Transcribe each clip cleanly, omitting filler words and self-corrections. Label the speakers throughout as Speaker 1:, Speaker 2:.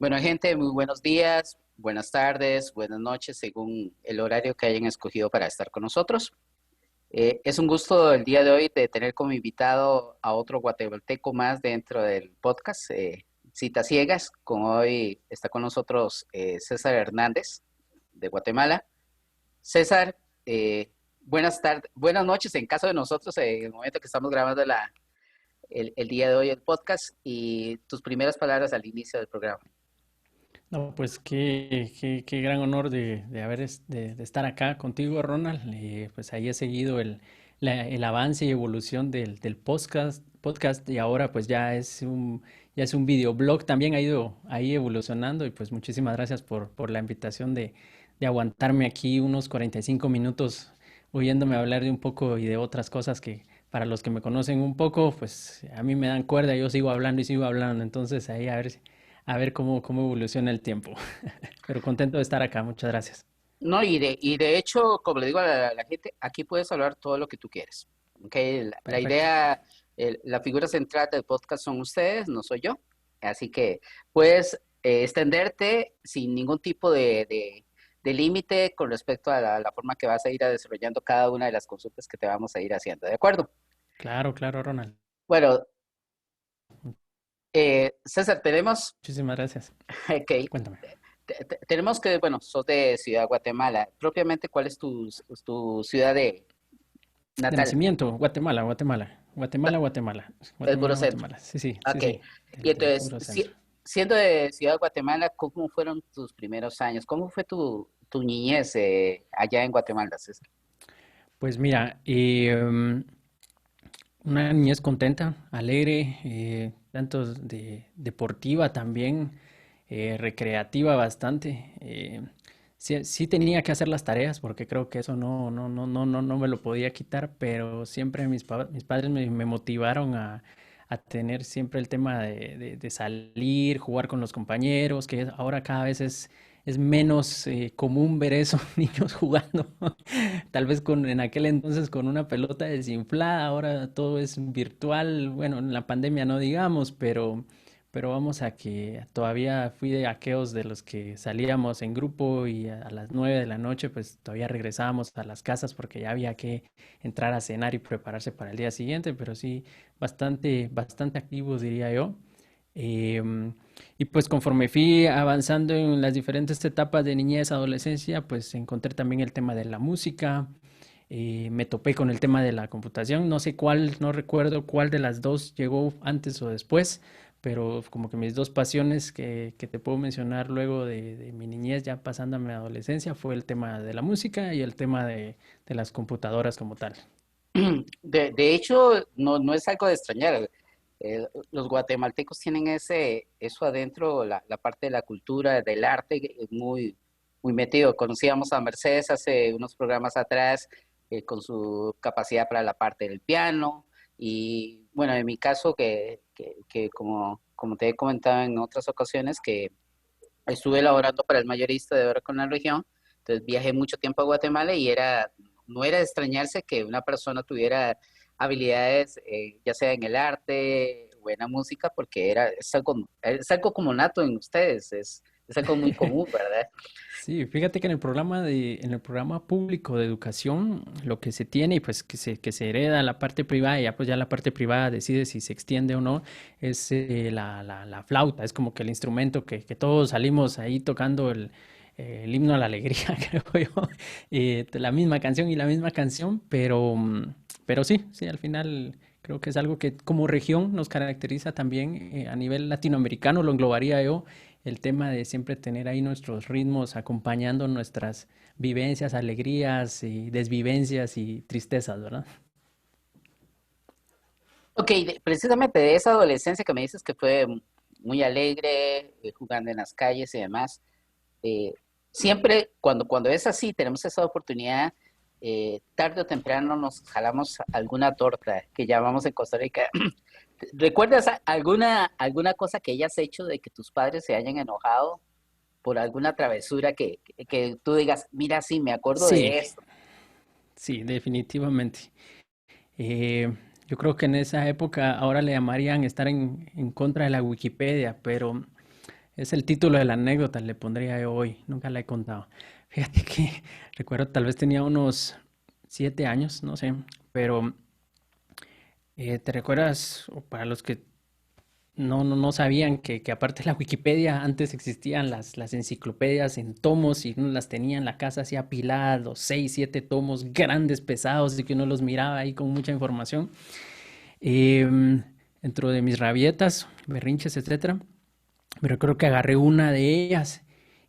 Speaker 1: Bueno, gente, muy buenos días, buenas tardes, buenas noches, según el horario que hayan escogido para estar con nosotros. Es un gusto el día de hoy de tener como invitado a otro guatemalteco más dentro del podcast, Citas Ciegas. Con hoy está con nosotros César Hernández de Guatemala. César, buenas tardes, buenas noches en caso de nosotros, en el momento que estamos grabando el día de hoy el podcast y tus primeras palabras al inicio del programa.
Speaker 2: No, pues qué gran honor de estar acá contigo, Ronald. Pues ahí he seguido el avance y evolución del podcast y ahora pues ya es un videoblog, también ha ido ahí evolucionando y pues muchísimas gracias por la invitación de aguantarme aquí unos 45 minutos oyéndome hablar de un poco y de otras cosas que para los que me conocen un poco, pues a mí me dan cuerda, yo sigo hablando y sigo hablando, entonces ahí a ver cómo evoluciona el tiempo. Pero contento de estar acá, muchas gracias.
Speaker 1: No, y de hecho, como le digo a la gente, aquí puedes hablar todo lo que tú quieres. ¿Ok? La
Speaker 2: Perfecto.
Speaker 1: idea, la figura central del podcast son ustedes, no soy yo. Así que puedes extenderte sin ningún tipo de límite con respecto a la forma que vas a ir desarrollando cada una de las consultas que te vamos a ir haciendo. ¿De acuerdo?
Speaker 2: Claro, claro, Ronald.
Speaker 1: Bueno, César, tenemos,
Speaker 2: Muchísimas gracias.
Speaker 1: ok,
Speaker 2: Cuéntame.
Speaker 1: tenemos que, bueno, sos de Ciudad Guatemala. Propiamente, ¿cuál es tu ciudad de
Speaker 2: De
Speaker 1: natal?
Speaker 2: nacimiento, Guatemala, Guatemala. Guatemala, Guatemala.
Speaker 1: El puro
Speaker 2: Guatemala,
Speaker 1: centro.
Speaker 2: Guatemala. Sí, sí, sí,
Speaker 1: Ok.
Speaker 2: sí.
Speaker 1: Y
Speaker 2: Del
Speaker 1: entonces,
Speaker 2: puro centro.
Speaker 1: siendo de Ciudad de Guatemala, ¿cómo fueron tus primeros años? ¿Cómo fue tu niñez allá en Guatemala, César?
Speaker 2: Pues mira, una niñez contenta, alegre, tanto deportiva también, recreativa bastante. Sí tenía que hacer las tareas porque creo que eso no me lo podía quitar, pero siempre mis padres me motivaron a tener siempre el tema de salir, jugar con los compañeros, que ahora cada vez es menos común ver eso, niños jugando. Tal vez en aquel entonces con una pelota desinflada, ahora todo es virtual, bueno, en la pandemia no digamos, pero vamos a que todavía fui de aquellos de los que salíamos en grupo y a las 9 de la noche pues todavía regresábamos a las casas porque ya había que entrar a cenar y prepararse para el día siguiente, pero sí, bastante activos diría yo. Em, y pues conforme fui avanzando en las diferentes etapas de niñez, adolescencia, pues encontré también el tema de la música, me topé con el tema de la computación, no sé cuál, no recuerdo cuál de las dos llegó antes o después, pero como que mis dos pasiones que te puedo mencionar luego de mi niñez, ya pasando a mi adolescencia, fue el tema de la música y el tema de las computadoras como tal.
Speaker 1: De hecho, no es algo de extrañar. Los guatemaltecos tienen eso adentro, la parte de la cultura, del arte, muy metido. Conocíamos a Mercedes hace unos programas atrás con su capacidad para la parte del piano. Y bueno, en mi caso, que como te he comentado en otras ocasiones, que estuve elaborando para el mayorista de obra con la región, entonces viajé mucho tiempo a Guatemala y no era de extrañarse que una persona tuviera habilidades, ya sea en el arte o en la música, porque es algo como nato en ustedes, es algo muy común, ¿verdad?
Speaker 2: Sí, fíjate que en el programa público de educación, lo que se tiene y pues que se hereda la parte privada, y ya pues ya la parte privada decide si se extiende o no, es la flauta, es como que el instrumento que todos salimos ahí tocando el himno a la alegría, creo yo, la misma canción y la misma canción, pero sí, al final creo que es algo que como región nos caracteriza también a nivel latinoamericano, lo englobaría yo el tema de siempre tener ahí nuestros ritmos acompañando nuestras vivencias, alegrías y desvivencias y tristezas, ¿verdad?
Speaker 1: Ok, precisamente de esa adolescencia que me dices que fue muy alegre, jugando en las calles y demás, eh, siempre cuando es así, tenemos esa oportunidad, tarde o temprano nos jalamos alguna torta que llamamos en Costa Rica. ¿Recuerdas alguna cosa que hayas hecho de que tus padres se hayan enojado por alguna travesura que tú digas, mira, sí, me acuerdo
Speaker 2: Sí,
Speaker 1: de esto?
Speaker 2: sí, definitivamente. Yo creo que en esa época ahora le llamarían estar en contra de la Wikipedia, pero Es el título de la anécdota, le pondría yo hoy, nunca la he contado. Fíjate que recuerdo, tal vez tenía unos 7 años, no sé, pero ¿te recuerdas, o para los que no sabían que aparte de la Wikipedia, antes existían las enciclopedias en tomos y uno las tenía en la casa así apiladas, los 6, 7 tomos grandes, pesados, y que uno los miraba ahí con mucha información? Em, Dentro de mis rabietas, berrinches, etcétera, pero creo que agarré una de ellas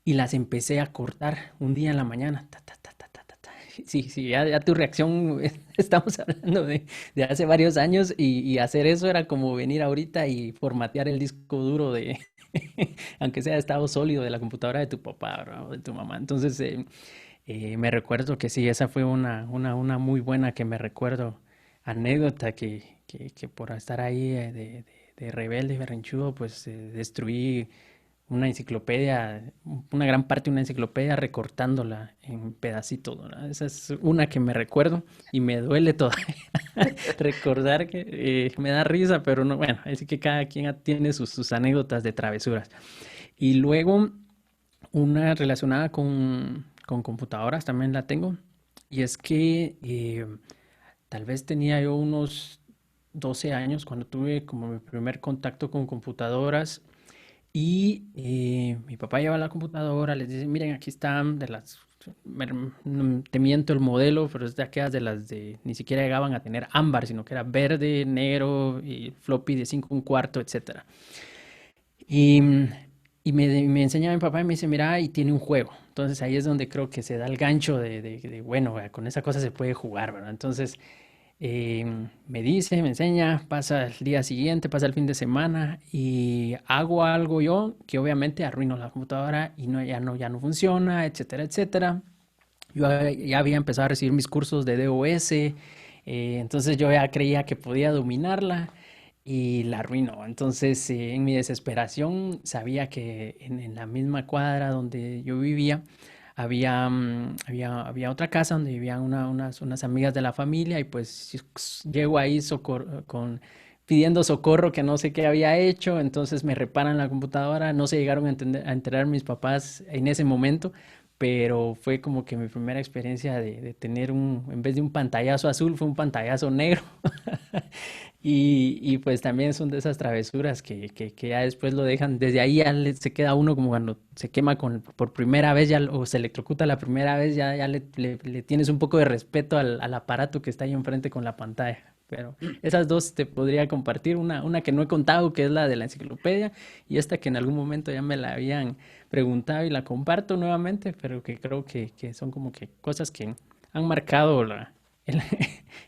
Speaker 2: y las empecé a cortar un día en la mañana. Ta, ta, ta, ta, ta, ta, ta. Sí, sí, ya tu reacción, estamos hablando de hace varios años y hacer eso era como venir ahorita y formatear el disco duro de, aunque sea de estado sólido, de la computadora de tu papá, ¿verdad? O de tu mamá. Entonces, me recuerdo que sí, esa fue una muy buena que me recuerdo, anécdota que por estar ahí de rebelde y berrinchudo, pues destruí una enciclopedia, una gran parte de una enciclopedia recortándola en pedacitos, ¿verdad? Esa es una que me recuerdo y me duele todavía recordar que me da risa, pero no, bueno, así que cada quien tiene sus anécdotas de travesuras. Y luego una relacionada con computadoras también la tengo. Y es que tal vez tenía yo unos 12 años cuando tuve como mi primer contacto con computadoras. Y mi papá lleva la computadora, les dice, miren, aquí están de las, te miento el modelo, pero es de aquellas de las de, ni siquiera llegaban a tener ámbar, sino que era verde, negro y floppy de 5 1/4, etcétera. Y, me enseña mi papá y me dice, mira, y tiene un juego. Entonces ahí es donde creo que se da el gancho bueno, con esa cosa se puede jugar, ¿verdad? Entonces me dice, me enseña, pasa el día siguiente, pasa el fin de semana y hago algo yo que obviamente arruino la computadora y no, ya no funciona, etcétera, etcétera. Yo ya había empezado a recibir mis cursos de DOS, entonces yo ya creía que podía dominarla y la arruinó. Entonces, en mi desesperación, sabía que en la misma cuadra donde yo vivía, había otra casa donde vivían unas amigas de la familia y pues llego ahí pidiendo socorro que no sé qué había hecho, entonces me reparan la computadora, no se llegaron a enterar mis papás en ese momento, pero fue como que mi primera experiencia de tener en vez de un pantallazo azul, fue un pantallazo negro. Y pues también son de esas travesuras que ya después lo dejan, desde ahí ya se queda uno como cuando se quema por primera vez ya, o se electrocuta la primera vez, ya le tienes un poco de respeto al aparato que está ahí enfrente con la pantalla. Pero esas dos te podría compartir, una que no he contado, que es la de la enciclopedia, y esta que en algún momento ya me la habían preguntado y la comparto nuevamente, pero que creo que son como que cosas que han marcado el,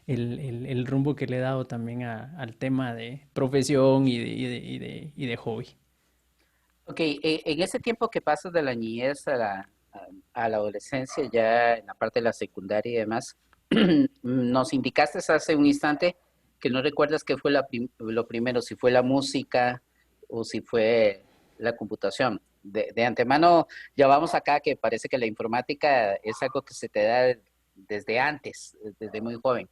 Speaker 2: el rumbo que le he dado también al tema de profesión y de hobby.
Speaker 1: Ok, en ese tiempo que pasas de la niñez a la adolescencia, ya en la parte de la secundaria y demás, nos indicaste hace un instante que no recuerdas qué fue lo primero, si fue la música o si fue la computación. De antemano, ya vamos acá que parece que la informática es algo que se te da desde antes, desde muy joven.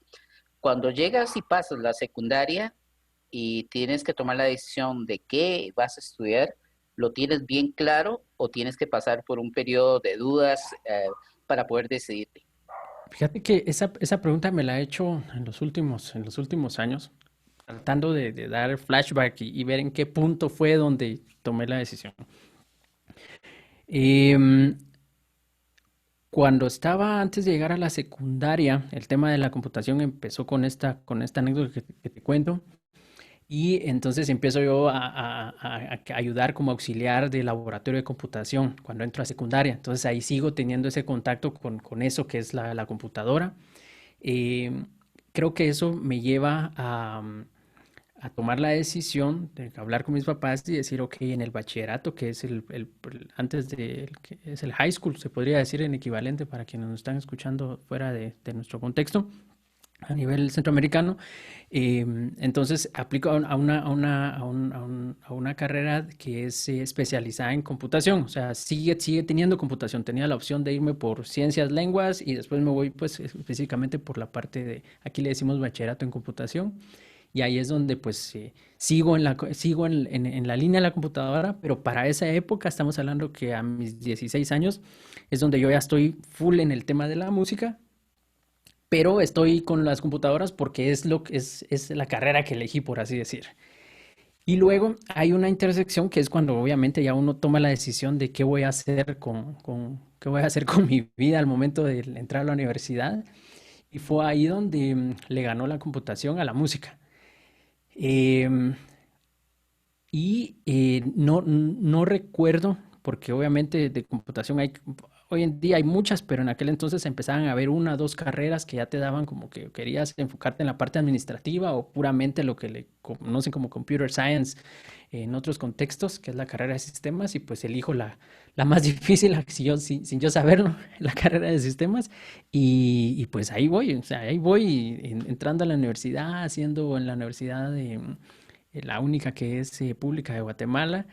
Speaker 1: Cuando llegas y pasas la secundaria y tienes que tomar la decisión de qué vas a estudiar, ¿lo tienes bien claro o tienes que pasar por un periodo de dudas para poder decidirte?
Speaker 2: Fíjate que esa pregunta me la he hecho en los últimos años, tratando de dar flashback y ver en qué punto fue donde tomé la decisión. Em, Cuando estaba antes de llegar a la secundaria, el tema de la computación empezó con esta anécdota que te cuento. Y entonces empiezo yo a ayudar como auxiliar de laboratorio de computación cuando entro a secundaria. Entonces ahí sigo teniendo ese contacto con eso que es la computadora. Eh, Creo que eso me lleva a tomar la decisión de hablar con mis papás y decir, ok, en el bachillerato, que es antes que es el high school, se podría decir en equivalente para quienes nos están escuchando fuera de nuestro contexto a nivel centroamericano. Entonces aplico a una carrera que es especializada en computación, o sea, sigue teniendo computación. Tenía la opción de irme por ciencias, lenguas y después me voy pues específicamente por la parte de, aquí le decimos bachillerato en computación. y ahí es donde pues sigo en la línea de la computadora, pero para esa época estamos hablando que a mis 16 años es donde yo ya estoy full en el tema de la música, pero estoy con las computadoras porque es la carrera que elegí, por así decir. Y luego hay una intersección que es cuando obviamente ya uno toma la decisión de qué voy a hacer qué voy a hacer con mi vida al momento de entrar a la universidad. Y fue ahí donde le ganó la computación a la música. Em, no recuerdo, porque obviamente de computación hoy en día hay muchas, pero en aquel entonces empezaban a haber una o dos carreras que ya te daban como que querías enfocarte en la parte administrativa o puramente lo que le conocen como computer science en otros contextos, que es la carrera de sistemas, y pues elijo la más difícil, sin yo saberlo, la carrera de sistemas, y pues ahí voy, o sea, ahí voy entrando a la universidad, haciendo en la universidad de la única que es pública de Guatemala,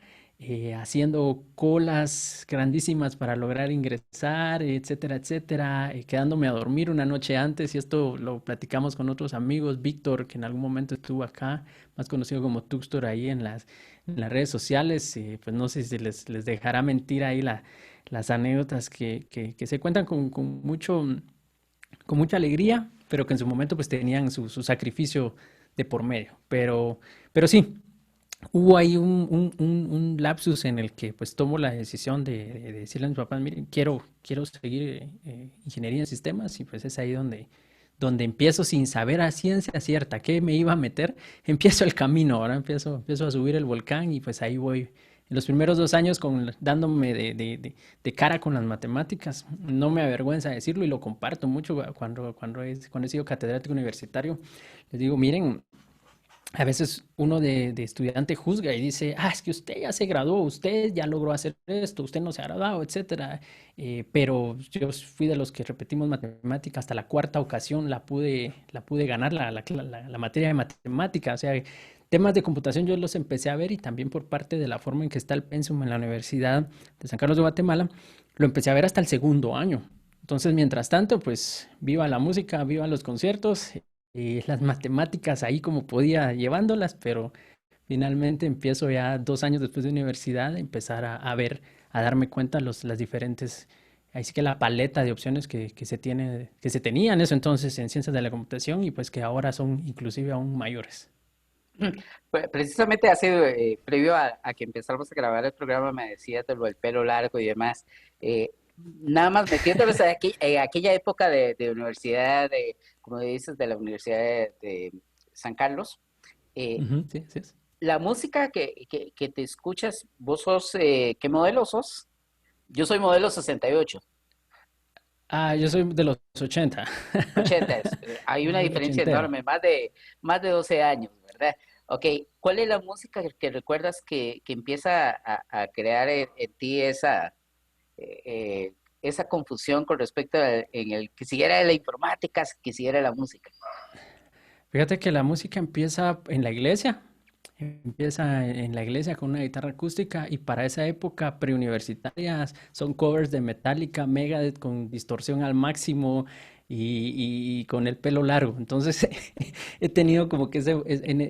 Speaker 2: haciendo colas grandísimas para lograr ingresar, etcétera, etcétera, quedándome a dormir una noche antes, y esto lo platicamos con otros amigos, Víctor, que en algún momento estuvo acá, más conocido como Tuxtor ahí en las redes sociales, pues no sé si les dejará mentir ahí las anécdotas que se cuentan con mucha alegría, pero que en su momento pues tenían su sacrificio de por medio. Pero sí, hubo ahí un lapsus en el que pues tomo la decisión de decirle a mis papás, miren, quiero seguir ingeniería en sistemas, y pues es ahí donde empiezo sin saber a ciencia cierta qué me iba a meter, empiezo el camino, ahora empiezo a subir el volcán, y pues ahí voy. En los primeros 2 años dándome de cara con las matemáticas, no me avergüenza decirlo y lo comparto mucho cuando he sido catedrático universitario. Les digo, miren, a veces uno de estudiante juzga y dice, es que usted ya se graduó, usted ya logró hacer esto, usted no se ha graduado, etcétera. Pero yo fui de los que repetimos matemática hasta la cuarta ocasión, la pude ganar la materia de matemática. O sea, temas de computación yo los empecé a ver, y también por parte de la forma en que está el pensum en la Universidad de San Carlos de Guatemala, lo empecé a ver hasta el segundo año. Entonces, mientras tanto, pues viva la música, viva los conciertos, las matemáticas ahí como podía llevándolas, pero finalmente empiezo ya 2 años después de universidad a empezar a ver, a darme cuenta las diferentes, ahí sí que la paleta de opciones que se tenía en eso entonces en ciencias de la computación, y pues que ahora son inclusive aún mayores.
Speaker 1: Pues, precisamente hace, previo a que empezáramos a grabar el programa, me decías de lo del pelo largo y demás. Nada más metiéndolos en aquella época de universidad, como dices, de la Universidad de San Carlos. eh,
Speaker 2: Ujú, sí, sí es.
Speaker 1: la música que te escuchas, vos sos, ¿qué modelo sos? Yo soy modelo 68.
Speaker 2: Yo soy de los 80.
Speaker 1: 80 hay
Speaker 2: Yo
Speaker 1: una
Speaker 2: soy
Speaker 1: diferencia
Speaker 2: ochentero.
Speaker 1: enorme, más de 12 años, ¿verdad? Ok, ¿cuál es la música que recuerdas que empieza a crear en ti eh, eh, esa confusión con respecto en el que si era la informática, que si era la música?
Speaker 2: Fíjate que la música empieza en la iglesia con una guitarra acústica, y para esa época preuniversitarias son covers de Metallica, Megadeth con distorsión al máximo y con el pelo largo. Entonces he tenido como que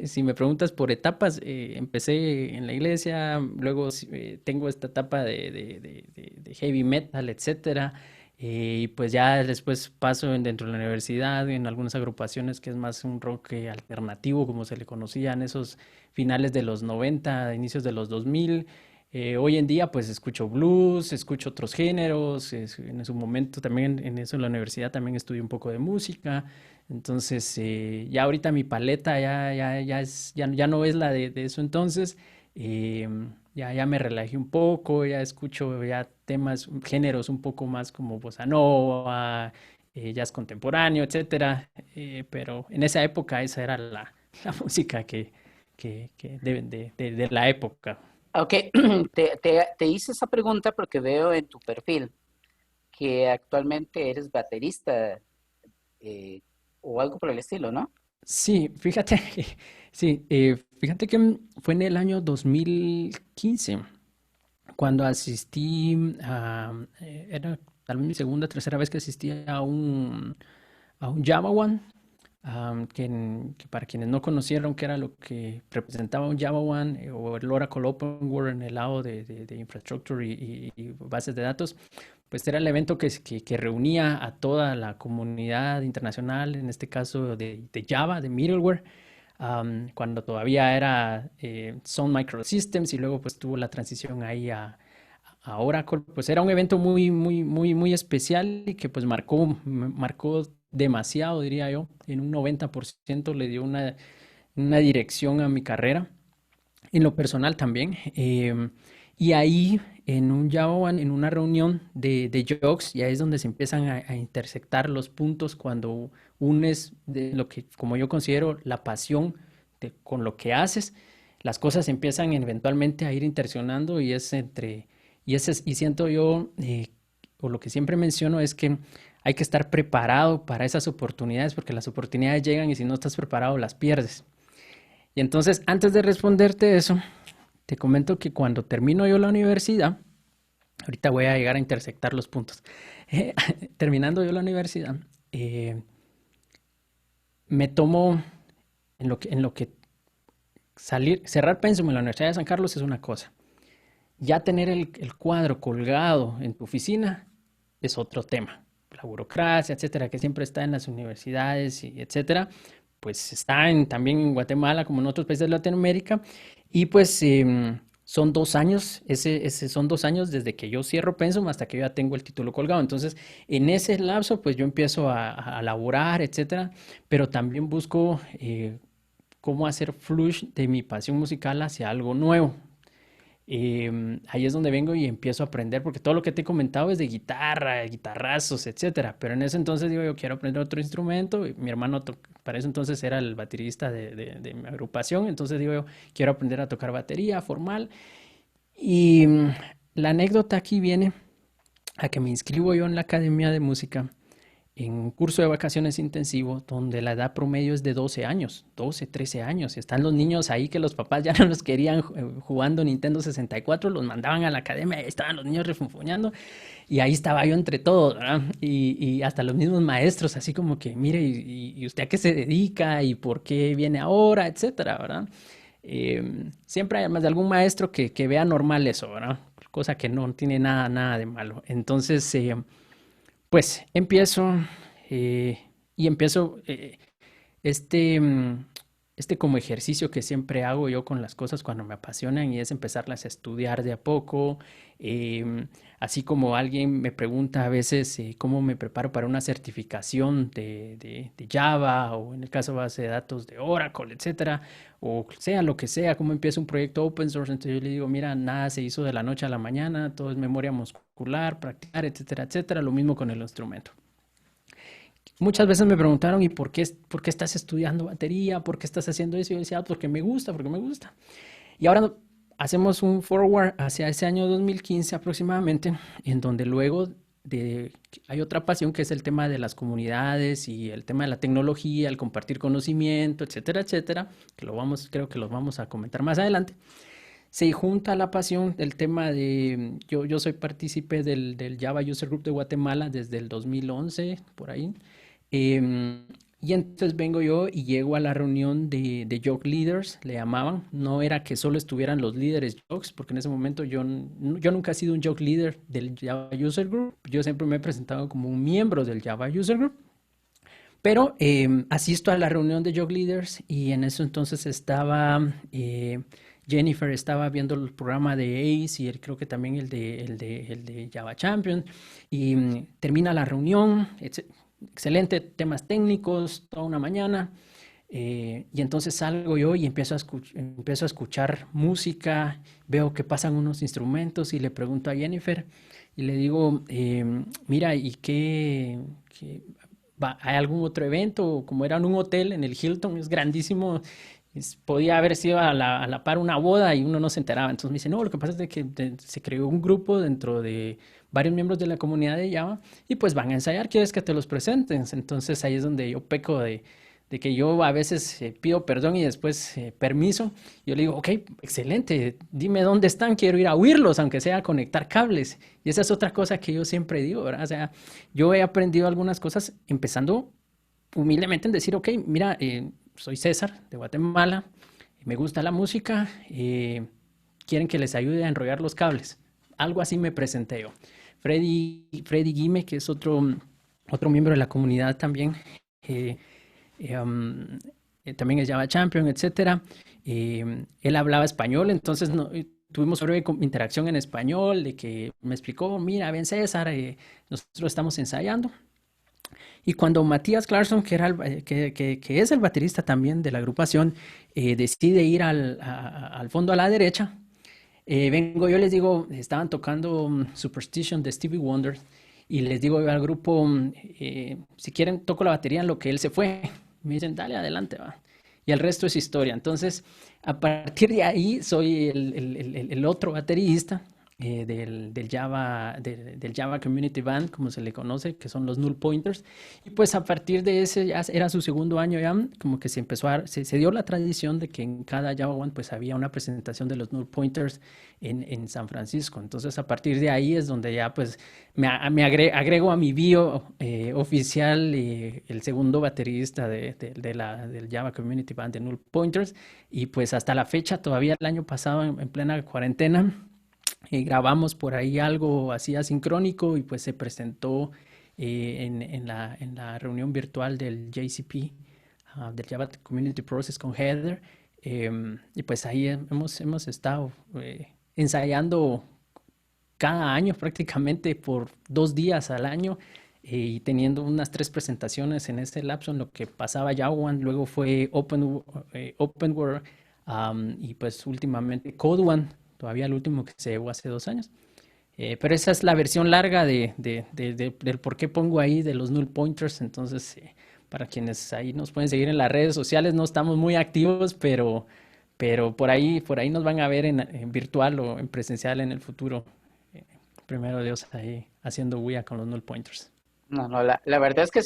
Speaker 2: si me preguntas por etapas, empecé en la iglesia, luego tengo esta etapa de heavy metal, etcétera. Y pues ya después paso dentro de la universidad, en algunas agrupaciones que es más un rock alternativo, como se le conocía en esos finales de los 90, inicios de los 2000. Hoy en día pues escucho blues, escucho otros géneros, en su momento también en eso en la universidad también estudié un poco de música. Entonces ya ahorita mi paleta ya no es la de eso entonces. Ya me relajé un poco, ya escucho ya temas, géneros un poco más como bossa nova, jazz contemporáneo, etcétera. Pero en esa época esa era la música de la época.
Speaker 1: Ok, te hice esa pregunta porque veo en tu perfil que actualmente eres baterista, eh, o algo por el estilo, ¿no?
Speaker 2: Sí, fíjate, sí, fíjate que fue en el año 2015 cuando asistí era tal vez mi segunda, tercera vez que asistí a un Java One. que para quienes no conocieron qué era lo que representaba un Java One o el Oracle Open World en el lado de infrastructure y bases de datos, pues era el evento que reunía a toda la comunidad internacional, en este caso de Java, de middleware, cuando todavía era Sun Microsystems y luego pues tuvo la transición ahí a Oracle. Pues era un evento muy especial y que pues marcó demasiado, diría yo. En un 90% le dio una dirección a mi carrera, en lo personal también. Y ahí en un Java One, en una reunión de jokes, ya es donde se empiezan a intersectar los puntos cuando unes de lo que, como yo considero, la pasión con lo que haces. Las cosas empiezan eventualmente a ir interaccionando y es entre, y siento yo, o lo que siempre menciono es que hay que estar preparado para esas oportunidades porque las oportunidades llegan y si no estás preparado las pierdes. Y entonces, antes de responderte eso, te comento que cuando termino yo la universidad, ahorita voy a llegar a intersectar los puntos. Eh, Terminando yo la universidad, eh, me tomo en lo que salir, cerrar pensum en la Universidad de San Carlos es una cosa. Ya tener el cuadro colgado en tu oficina es otro tema. La burocracia, etcétera, que siempre está en las universidades y etcétera, pues está también en Guatemala como en otros países de Latinoamérica. Y pues son 2 años, son 2 años desde que yo cierro Pensum hasta que yo ya tengo el título colgado. Entonces, en ese lapso, pues yo empiezo a laborar, etcétera, pero también busco cómo hacer flush de mi pasión musical hacia algo nuevo. Ahí es donde vengo y empiezo a aprender, porque todo lo que te he comentado es de guitarra, guitarrazos, etcétera. Pero en ese entonces digo, yo quiero aprender otro instrumento. Y mi hermano para eso entonces era el baterista de mi agrupación. Entonces digo, yo quiero aprender a tocar batería formal. Y la anécdota aquí viene a que me inscribo yo en la Academia de Música en un curso de vacaciones intensivo donde la edad promedio es de 12 años, 12, 13 años. Están los niños ahí que los papás ya no los querían jugando Nintendo 64, los mandaban a la academia y ahí estaban los niños refunfuñando y ahí estaba yo entre todos, ¿verdad? Y hasta los mismos maestros, así como que, mire, ¿y usted a qué se dedica? ¿Y por qué viene ahora? Etcétera, ¿verdad? Siempre hay más de algún maestro que vea normal eso, ¿verdad? Cosa que no tiene nada de malo. Entonces, pues empiezo eh, y empiezo este, este como ejercicio que siempre hago yo con las cosas cuando me apasionan y es empezarlas a estudiar de a poco. Así como alguien me pregunta a veces cómo me preparo para una certificación de Java o en el caso de base de datos de Oracle, etcétera, o sea lo que sea, cómo empiezo un proyecto open source. Entonces yo le digo, mira, nada se hizo de la noche a la mañana, todo es memoria muscular, practicar, etcétera, etcétera. Lo mismo con el instrumento. Muchas veces me preguntaron, ¿y por qué estás estudiando batería? ¿Por qué estás haciendo eso? Y yo decía, "Ah, porque me gusta, porque me gusta". Y ahora hacemos un forward hacia ese año 2015 aproximadamente, en donde luego hay otra pasión que es el tema de las comunidades y el tema de la tecnología, el compartir conocimiento, etcétera, etcétera, creo que los vamos a comentar más adelante. Se junta la pasión del tema yo soy partícipe del Java User Group de Guatemala desde el 2011, por ahí. Em, y entonces vengo yo y llego a la reunión de Joke Leaders, le llamaban. No era que solo estuvieran los líderes Jokes, porque en ese momento yo nunca he sido un Joke Leader del Java User Group. Yo siempre me he presentado como un miembro del Java User Group. Pero asisto a la reunión de Joke Leaders y en eso entonces estaba Jennifer, estaba viendo el programa de ACE y creo que también el de Java Champion. Y termina la reunión, excelente, temas técnicos, toda una mañana. Y entonces salgo yo y empiezo a escuchar música, veo que pasan unos instrumentos y le pregunto a Jennifer y le digo, mira, ¿y hay algún otro evento? Como era en un hotel en el Hilton, es grandísimo, podía haber sido a la par una boda y uno no se enteraba. Entonces me dice, no, lo que pasa es de que se creó un grupo dentro de varios miembros de la comunidad de Java y pues van a ensayar, ¿quieres que te los presenten? Entonces ahí es donde yo peco de que yo a veces pido perdón y después permiso. Yo le digo, ok, excelente, dime dónde están, quiero ir a oírlos, aunque sea a conectar cables. Y esa es otra cosa que yo siempre digo, ¿verdad? O sea, yo he aprendido algunas cosas empezando humildemente en decir, ok, mira, soy César de Guatemala, me gusta la música, quieren que les ayude a enrollar los cables. Algo así me presenté yo. Freddy Guime, que es otro miembro de la comunidad también, eh, también es Java Champion, etcétera. Él hablaba español, entonces tuvimos breve interacción en español, de que me explicó, mira, ven César, nosotros estamos ensayando. Y cuando Matías Clarkson, que es el baterista también de la agrupación, decide ir al fondo a la derecha, vengo yo les digo, estaban tocando Superstition de Stevie Wonder, y les digo al grupo, si quieren toco la batería en lo que él se fue. Me dicen, dale, adelante, va. Y el resto es historia. Entonces, a partir de ahí soy el otro baterista del Java Community Band, como se le conoce, que son los Null Pointers. Y pues a partir de ese, ya era su segundo año ya, como que se dio la tradición de que en cada Java One pues había una presentación de los Null Pointers en San Francisco. Entonces a partir de ahí es donde ya pues agrego a mi bio oficial el segundo baterista del Java Community Band de Null Pointers. Y pues hasta la fecha, todavía el año pasado en plena cuarentena, grabamos por ahí algo así asincrónico y pues se presentó en la reunión virtual del JCP, del Java Community Process con Heather. Y pues ahí hemos estado ensayando cada año prácticamente por 2 días al año, y teniendo unas 3 presentaciones en ese lapso en lo que pasaba Yawan, luego fue Openware, y pues últimamente Code One, todavía el último que se llevó hace 2 años. Pero esa es la versión larga del por qué pongo ahí de los null pointers. Entonces, para quienes ahí nos pueden seguir en las redes sociales, no estamos muy activos, pero por ahí nos van a ver en virtual o en presencial en el futuro. Eh, Primero Dios, ahí haciendo bulla con los null pointers.
Speaker 1: No, no, la verdad es que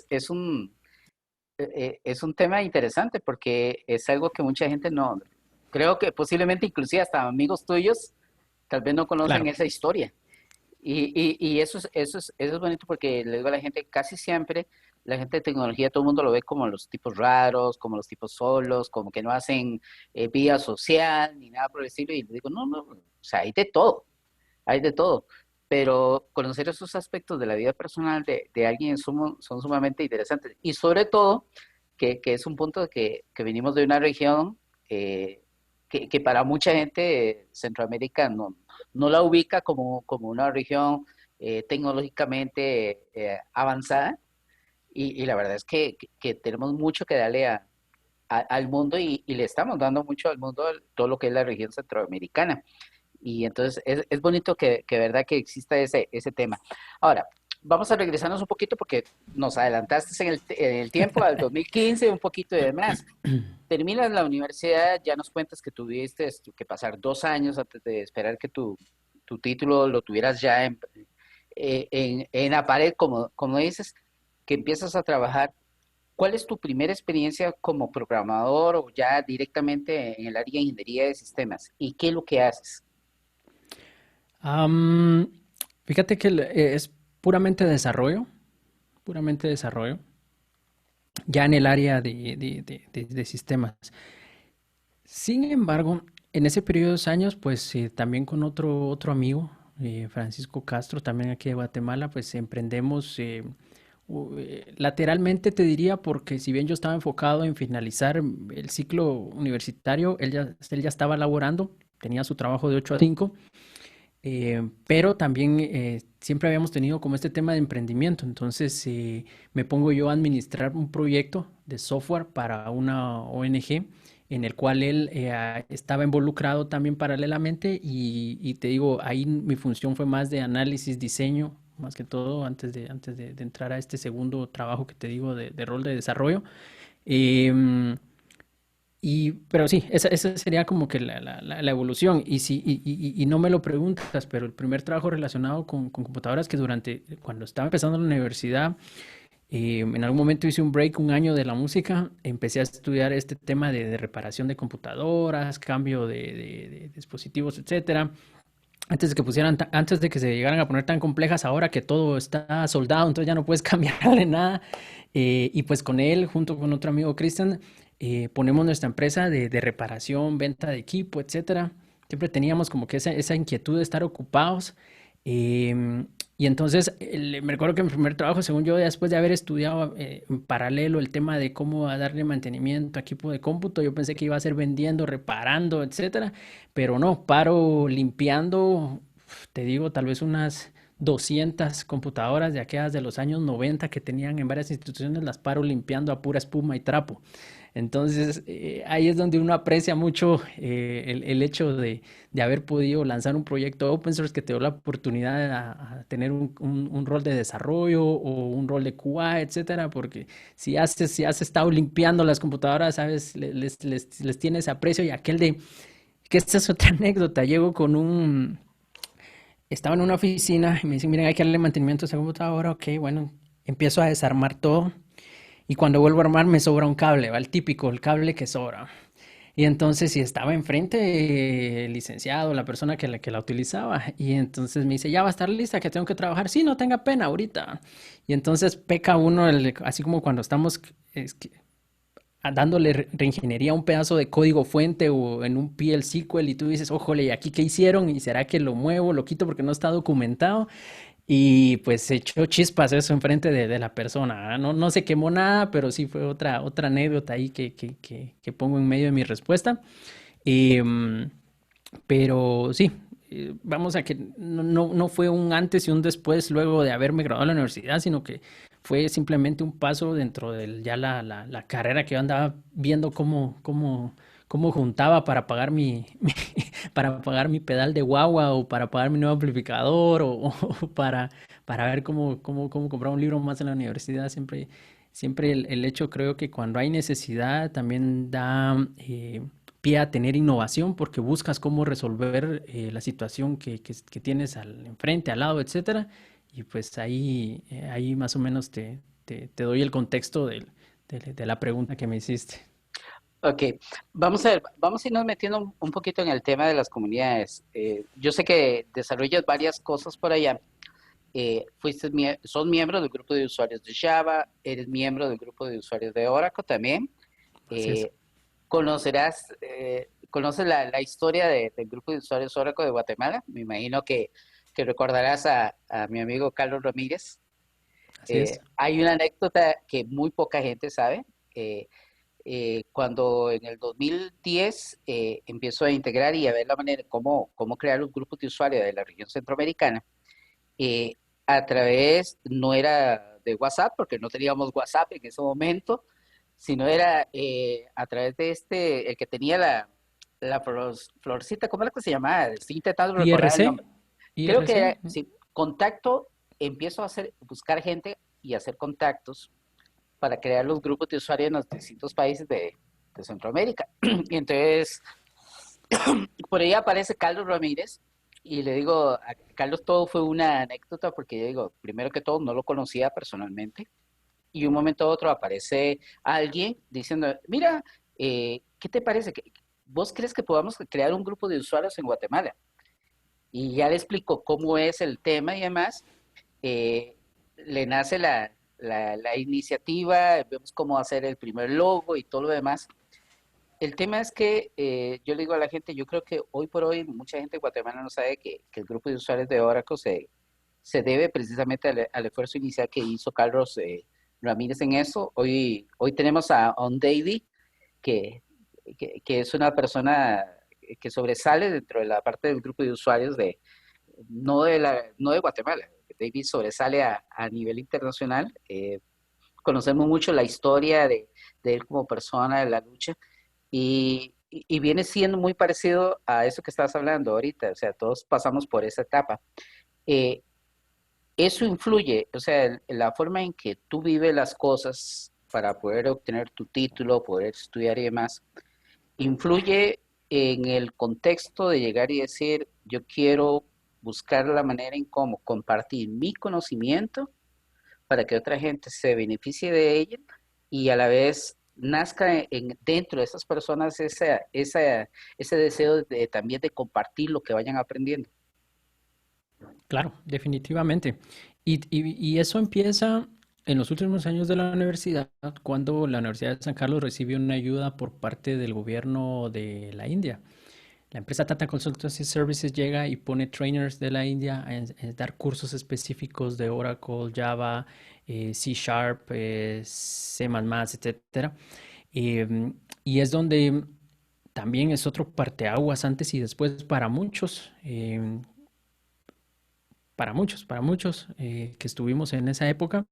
Speaker 1: es un tema interesante porque es algo que mucha gente no, creo que posiblemente inclusive hasta amigos tuyos tal vez no conocen
Speaker 2: Claro.
Speaker 1: esa historia. Y eso es bonito porque le digo a la gente, casi siempre la gente de tecnología, todo el mundo lo ve como los tipos raros, como los tipos solos, como que no hacen vida social ni nada por el estilo. Y le digo, no, no, o sea, hay de todo. Pero conocer esos aspectos de la vida personal de alguien son sumamente interesantes. Y sobre todo, que es un punto de que venimos de una región que para mucha gente Centroamérica no la ubica como una región tecnológicamente avanzada. Y la verdad es que tenemos mucho que darle al mundo y le estamos dando mucho al mundo todo lo que es la región centroamericana. Y entonces es bonito que verdad que exista ese tema. Ahora, vamos a regresarnos un poquito porque nos adelantaste en el tiempo, al 2015, un poquito y demás. Terminas la universidad, ya nos cuentas que tuviste que pasar 2 años antes de esperar que tu título lo tuvieras ya en la pared, como dices, que empiezas a trabajar. ¿Cuál es tu primera experiencia como programador o ya directamente en el área de ingeniería de sistemas? ¿Y qué es lo que haces?
Speaker 2: Am, Fíjate que es puramente desarrollo, ya en el área de sistemas. Sin embargo, en ese periodo de 2 años, pues también con otro amigo, Francisco Castro, también aquí de Guatemala, pues emprendemos lateralmente, te diría, porque si bien yo estaba enfocado en finalizar el ciclo universitario, él ya estaba laborando, tenía su trabajo de 8 a 5. Pero también siempre habíamos tenido como este tema de emprendimiento. Entonces me pongo yo a administrar un proyecto de software para una ONG en el cual él estaba involucrado también paralelamente, y te digo, ahí mi función fue más de análisis, diseño, más que todo antes de entrar a este segundo trabajo que te digo de rol de desarrollo. Em, pero sí, esa sería como que la evolución. Y no me lo preguntas, pero el primer trabajo relacionado con computadoras, que cuando estaba empezando la universidad, en algún momento hice un break 1 año de la música, empecé a estudiar este tema de reparación de computadoras, cambio de dispositivos, etcétera. antes de que antes de que se llegaran a poner tan complejas, ahora que todo está soldado, entonces ya no puedes cambiarle nada. Y pues con él, junto con otro amigo Cristian, ponemos nuestra empresa de reparación, venta de equipo, etcétera. Siempre teníamos como que esa inquietud de estar ocupados. Y entonces me recuerdo que mi primer trabajo, según yo, después de haber estudiado en paralelo el tema de cómo darle mantenimiento a equipo de cómputo, yo pensé que iba a ser vendiendo, reparando, etcétera. Pero no, paro limpiando, te digo, tal vez unas 200 computadoras de aquellas de los años 90 que tenían en varias instituciones, las paro limpiando a pura espuma y trapo. Entonces, ahí es donde uno aprecia mucho el hecho de haber podido lanzar un proyecto open source que te dio la oportunidad a tener un rol de desarrollo o un rol de QA, etcétera, porque si has estado limpiando las computadoras, sabes, les tienes aprecio y aquel de, que esta es otra anécdota, llego con estaba en una oficina y me dicen, miren, hay que darle mantenimiento a esa computadora, ok, bueno, empiezo a desarmar todo y cuando vuelvo a armar me sobra un cable, va el típico, el cable que sobra. Y entonces si estaba enfrente el licenciado, la persona que la utilizaba, y entonces me dice, ya va a estar lista, que tengo que trabajar. Sí, no tenga pena ahorita. Y entonces peca uno, así como cuando estamos dándole reingeniería a un pedazo de código fuente o en un PL SQL y tú dices, ójole, ¿y aquí qué hicieron? ¿Y será que lo muevo, lo quito porque no está documentado? Y pues se echó chispas eso enfrente de la persona. No, no se quemó nada, pero sí fue otra anécdota ahí que pongo en medio de mi respuesta. Y, pero sí, vamos a que no fue un antes y un después luego de haberme graduado de la universidad, sino que fue simplemente un paso dentro de ya la carrera que yo andaba viendo cómo juntaba para pagar para pagar mi pedal de guagua o para pagar mi nuevo amplificador o para ver cómo comprar un libro más en la universidad. Siempre el hecho creo que cuando hay necesidad también da pie a tener innovación porque buscas cómo resolver la situación que tienes enfrente, al lado, etcétera. Y pues ahí más o menos te doy el contexto de la pregunta que me hiciste.
Speaker 1: Ok, vamos a ver, vamos a irnos metiendo un poquito en el tema de las comunidades. Yo sé que desarrollas varias cosas por allá. Sos miembro del grupo de usuarios de Java, eres miembro del grupo de usuarios de Oracle también.
Speaker 2: Así es.
Speaker 1: Eh, conoces la historia del grupo de usuarios Oracle de Guatemala. Me imagino que recordarás a mi amigo Carlos Ramírez.
Speaker 2: Así es.
Speaker 1: Hay una anécdota que muy poca gente sabe. Cuando en el 2010 empiezo a integrar y a ver la manera cómo crear los grupos de usuarios de la región centroamericana, eh, a través, no era de WhatsApp, porque no teníamos WhatsApp en ese momento, sino era a través de el que tenía florcita, ¿cómo era que se llamaba? Estoy intentando recordar el
Speaker 2: IRC,
Speaker 1: nombre. Creo que
Speaker 2: IRC.
Speaker 1: sí, contacto, empiezo a buscar gente y hacer contactos para crear los grupos de usuarios en los distintos países de Centroamérica. Y entonces, por ahí aparece Carlos Ramírez y le digo, a Carlos todo fue una anécdota porque yo digo, primero que todo no lo conocía personalmente y un momento a otro aparece alguien diciendo, mira, ¿qué te parece? ¿Vos crees que podamos crear un grupo de usuarios en Guatemala? Y ya le explico cómo es el tema y demás. Le nace la iniciativa, vemos cómo hacer el primer logo y todo lo demás. El tema es que yo le digo a la gente, yo creo que hoy por hoy mucha gente de Guatemala no sabe que el grupo de usuarios de Oracle se debe precisamente al esfuerzo inicial que hizo Carlos Ramírez en eso. Hoy tenemos a On Davy, que, que es una persona que sobresale dentro de la parte del grupo de usuarios no de Guatemala. David sobresale a nivel internacional. Conocemos mucho la historia de él como persona, de la lucha, y viene siendo muy parecido a eso que estabas hablando ahorita. O sea, todos pasamos por esa etapa. Eh, Eso influye, o sea, la forma en que tú vives las cosas para poder obtener tu título, poder estudiar y demás, influye en el contexto de llegar y decir, yo quiero buscar la manera en cómo compartir mi conocimiento para que otra gente se beneficie de ella y a la vez nazca dentro de esas personas ese deseo también de compartir lo que vayan aprendiendo.
Speaker 2: Claro, definitivamente. Y eso empieza en los últimos años de la universidad, cuando la Universidad de San Carlos recibe una ayuda por parte del gobierno de la India. La empresa Tata Consultancy Services llega y pone trainers de la India a dar cursos específicos de Oracle, Java, C Sharp, C++, etcétera. Y es donde también es otro parteaguas antes y después para muchos que estuvimos en esa época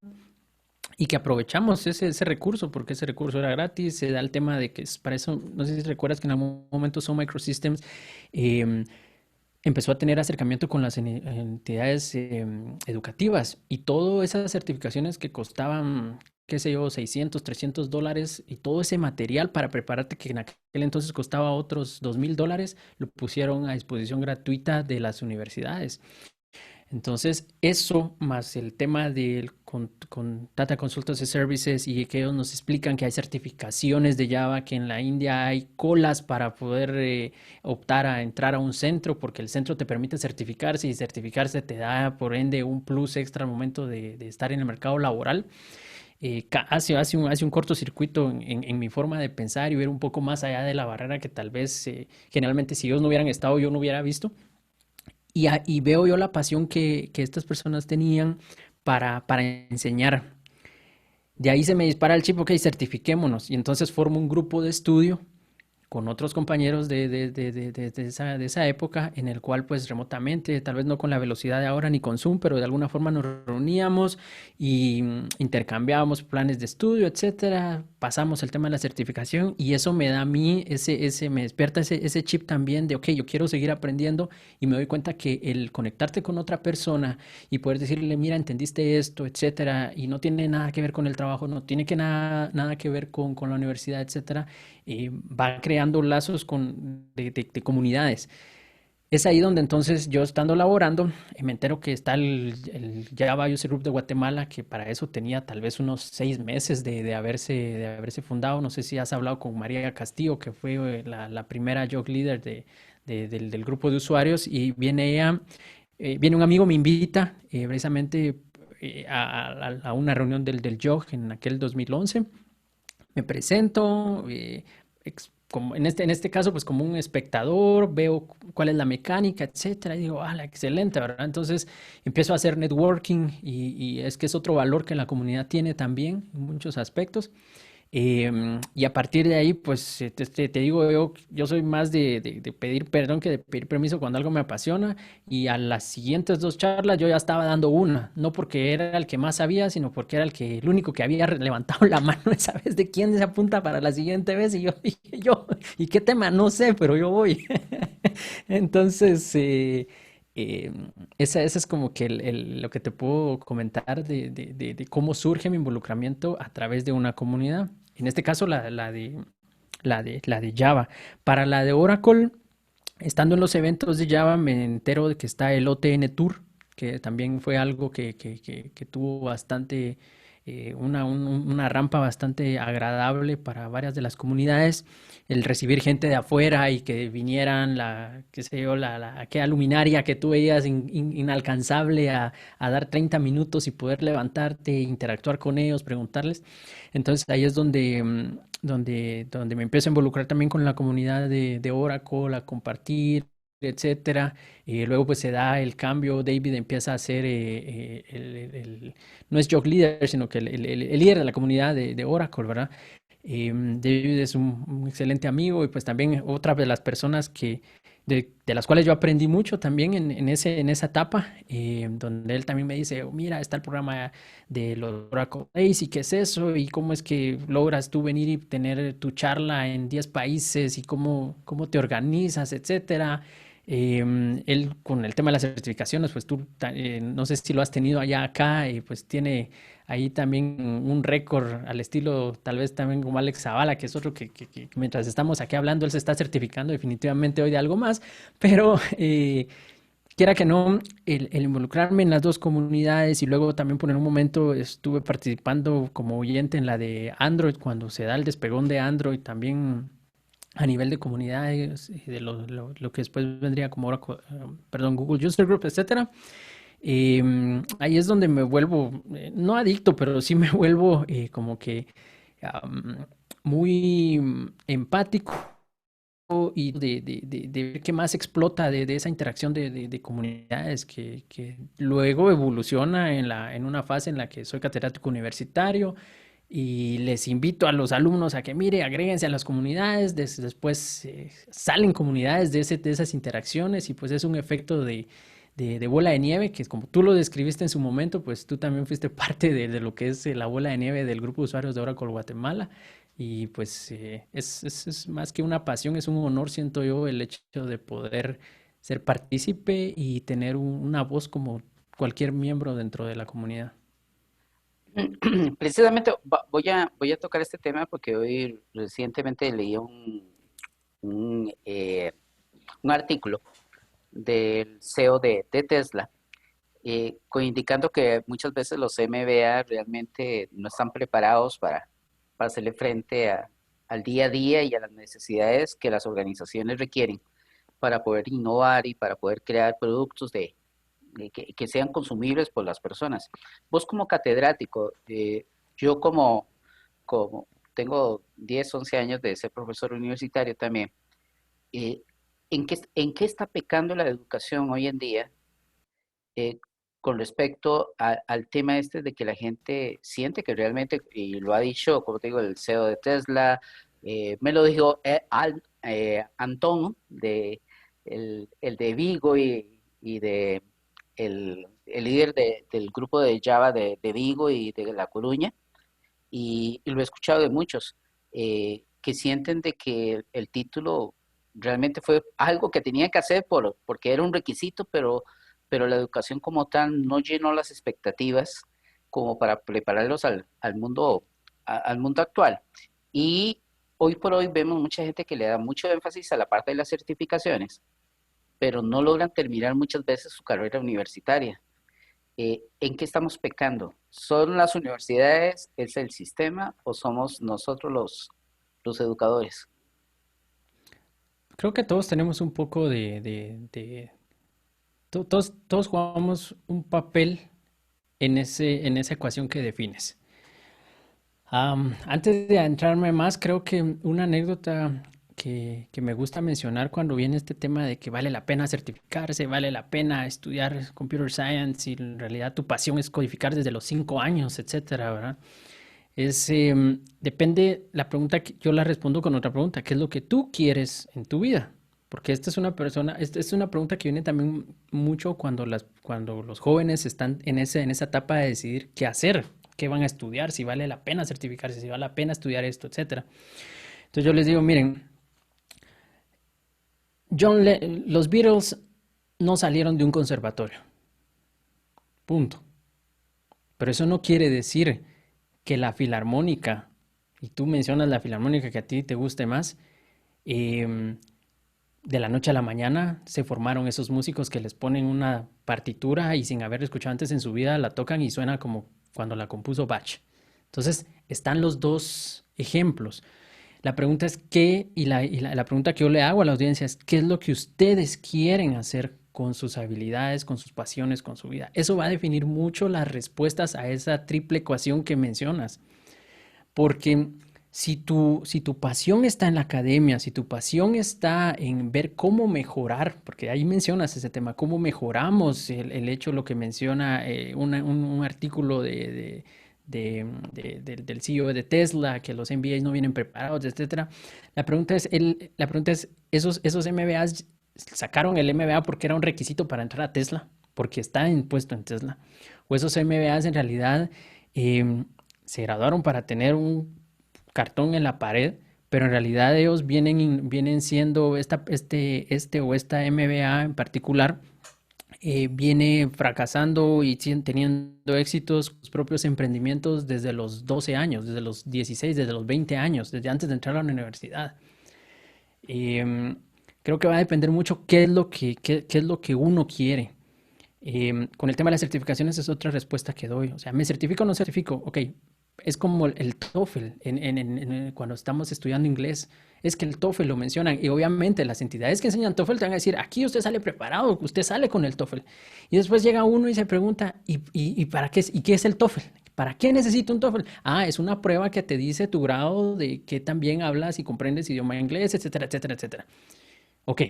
Speaker 2: y que aprovechamos ese recurso, porque ese recurso era gratis. Se da el tema de que es para eso, no sé si recuerdas que en algún momento Sun Microsystems eh, empezó a tener acercamiento con las entidades educativas y todas esas certificaciones que costaban, qué sé yo, $600, $300 y todo ese material para prepararte que en aquel entonces costaba otros $2,000, lo pusieron a disposición gratuita de las universidades. Entonces, eso más el tema del con Tata Consultancy Services y que ellos nos explican que hay certificaciones de Java, que en la India hay colas para poder optar a entrar a un centro, porque el centro te permite certificarse y certificarse te da, por ende, un plus extra al momento de estar en el mercado laboral. Hace un cortocircuito en mi forma de pensar y ver un poco más allá de la barrera que tal vez generalmente si ellos no hubieran estado yo no hubiera visto. Y veo yo la pasión que estas personas tenían para enseñar. De ahí se me dispara el chip, ok, certifiquémonos. Y entonces formo un grupo de estudio con otros compañeros de esa época, en el cual pues remotamente, tal vez no con la velocidad de ahora ni con Zoom, pero de alguna forma nos reuníamos y intercambiábamos planes de estudio, etcétera. Pasamos el tema de la certificación y eso me da a mí, me despierta ese chip también de, ok, yo quiero seguir aprendiendo y me doy cuenta que el conectarte con otra persona y poder decirle, mira, entendiste esto, etcétera, y no tiene nada que ver con el trabajo, no tiene nada que ver con la universidad, etcétera, va creando lazos de comunidades. Es ahí donde entonces yo estando laborando, me entero que está el Java User Group de Guatemala, que para eso tenía tal vez unos 6 meses de haberse fundado. No sé si has hablado con María Castillo, que fue la primera Jog Leader del grupo de usuarios, y viene ella, viene un amigo, me invita precisamente a una reunión del Jog en aquel 2011. Me presento, como en este caso, pues como un espectador, veo cuál es la mecánica, etcétera, y digo, la excelente, ¿verdad? Entonces empiezo a hacer networking y es que es otro valor que la comunidad tiene también en muchos aspectos. Y a partir de ahí, pues te digo, yo soy más de pedir perdón que de pedir permiso cuando algo me apasiona. Y a las siguientes dos charlas yo ya estaba dando una, no porque era el que más sabía, sino porque era el único que había levantado la mano esa vez de quién se apunta para la siguiente vez. Y yo, ¿y qué tema? No sé, pero yo voy. Entonces, eh, esa es como que lo que te puedo comentar de cómo surge mi involucramiento a través de una comunidad. En este caso, la de Java. Para la de Oracle, estando en los eventos de Java, me entero de que está el OTN Tour, que también fue algo que tuvo bastante, una rampa bastante agradable para varias de las comunidades. El recibir gente de afuera y que vinieran, qué sé yo, aquella luminaria que tú veías inalcanzable a dar 30 minutos y poder levantarte, interactuar con ellos, preguntarles. Entonces ahí es donde me empiezo a involucrar también con la comunidad de Oracle, a compartir, etcétera. Luego pues se da el cambio, David empieza a ser no es Jog Leader, sino que el líder de la comunidad de Oracle, ¿verdad? David es un excelente amigo y pues también otra de las personas de las cuales yo aprendí mucho también en esa etapa, donde él también me dice, "Oh, mira, está el programa de los Oracle Days y qué es eso y cómo es que logras tú venir y tener tu charla en 10 países y cómo te organizas, etcétera. Él con el tema de las certificaciones, pues tú no sé si lo has tenido allá acá, pues tiene ahí también un récord al estilo tal vez también como Alex Zavala, que es otro que mientras estamos aquí hablando, él se está certificando definitivamente hoy de algo más, pero quiera que no, el involucrarme en las dos comunidades y luego también por un momento estuve participando como oyente en la de Android cuando se da el despegón de Android también a nivel de comunidades, de lo que después vendría como perdón, Google User Group, etcétera. Ahí es donde me vuelvo, no adicto, pero sí me vuelvo como que am, muy empático y de ver qué más explota de esa interacción de comunidades que luego evoluciona en una fase en la que soy catedrático universitario y les invito a los alumnos a que, mire, agréguense a las comunidades, después salen comunidades de esas interacciones y pues es un efecto de bola de nieve, que es como tú lo describiste en su momento, pues tú también fuiste parte de lo que es la bola de nieve del grupo de usuarios de Oracle Guatemala. Y pues es más que una pasión, es un honor, siento yo, el hecho de poder ser partícipe y tener una voz como cualquier miembro dentro de la comunidad.
Speaker 1: Precisamente voy a tocar este tema porque hoy recientemente leí un, eh, un artículo del CEO de Tesla, indicando que muchas veces los MBA realmente no están preparados para hacerle frente al día a día y a las necesidades que las organizaciones requieren para poder innovar y para poder crear productos que sean consumibles por las personas. Vos como catedrático, yo como tengo 10 11 años de ser profesor universitario también, eh, en qué está pecando la educación hoy en día eh, con respecto al tema este de que la gente siente que realmente, y lo ha dicho, como te digo, el CEO de Tesla, me lo dijo Antón, el de Vigo y de el líder del grupo de Java de Vigo y de La Coruña, y lo he escuchado de muchos, que sienten de que el título realmente fue algo que tenía que hacer porque era un requisito, pero la educación como tal no llenó las expectativas como para prepararlos al mundo actual. Y hoy por hoy vemos mucha gente que le da mucho énfasis a la parte de las certificaciones, pero no logran terminar muchas veces su carrera universitaria. ¿En qué estamos pecando? ¿Son las universidades, es el sistema o somos nosotros los educadores?
Speaker 2: Creo que todos tenemos un poco todos jugamos un papel en esa ecuación que defines. Antes de adentrarme más, creo que una anécdota que me gusta mencionar cuando viene este tema de que vale la pena certificarse, vale la pena estudiar computer science y en realidad tu pasión es codificar desde los 5 años, etcétera, ¿verdad? Depende, la pregunta que yo la respondo con otra pregunta, ¿qué es lo que tú quieres en tu vida? Porque esta es una pregunta que viene también mucho cuando los jóvenes están en esa etapa de decidir qué hacer, qué van a estudiar, si vale la pena certificarse, si vale la pena estudiar esto, etcétera. Entonces yo les digo, miren, los Beatles no salieron de un conservatorio, punto. Pero eso no quiere decir que la filarmónica, y tú mencionas la filarmónica que a ti te guste más, em, de la noche a la mañana se formaron esos músicos que les ponen una partitura y sin haber escuchado antes en su vida la tocan y suena como cuando la compuso Bach. Entonces, están los dos ejemplos. La pregunta es qué, la pregunta que yo le hago a la audiencia es, ¿qué es lo que ustedes quieren hacer con sus habilidades, con sus pasiones, con su vida? Eso va a definir mucho las respuestas a esa triple ecuación que mencionas. Porque si tu pasión está en la academia, si tu pasión está en ver cómo mejorar, porque ahí mencionas ese tema, cómo mejoramos el hecho, lo que menciona un artículo del CEO de Tesla, que los MBAs no vienen preparados, etcétera. La pregunta es esos MBAs sacaron el MBA porque era un requisito para entrar a Tesla, porque está impuesto en Tesla, o esos MBAs en realidad eh, se graduaron para tener un cartón en la pared, pero en realidad ellos vienen siendo este o esta MBA en particular, viene fracasando y teniendo éxitos sus propios emprendimientos desde los 12 años, desde los 16, desde los 20 años, desde antes de entrar a la universidad. Eh, Creo que va a depender mucho qué es lo que uno quiere. Con el tema de las certificaciones es otra respuesta que doy. O sea, ¿me certifico o no certifico? Ok, es como el TOEFL cuando estamos estudiando inglés. es que el TOEFL lo mencionan y obviamente las entidades que enseñan TOEFL te van a decir, aquí usted sale preparado, usted sale con el TOEFL. Y después llega uno y se pregunta, ¿y para qué, y qué es el TOEFL? ¿Para qué necesito un TOEFL? Ah, es una prueba que te dice tu grado de que también hablas y comprendes idioma inglés, etcétera, etcétera, etcétera. Ok,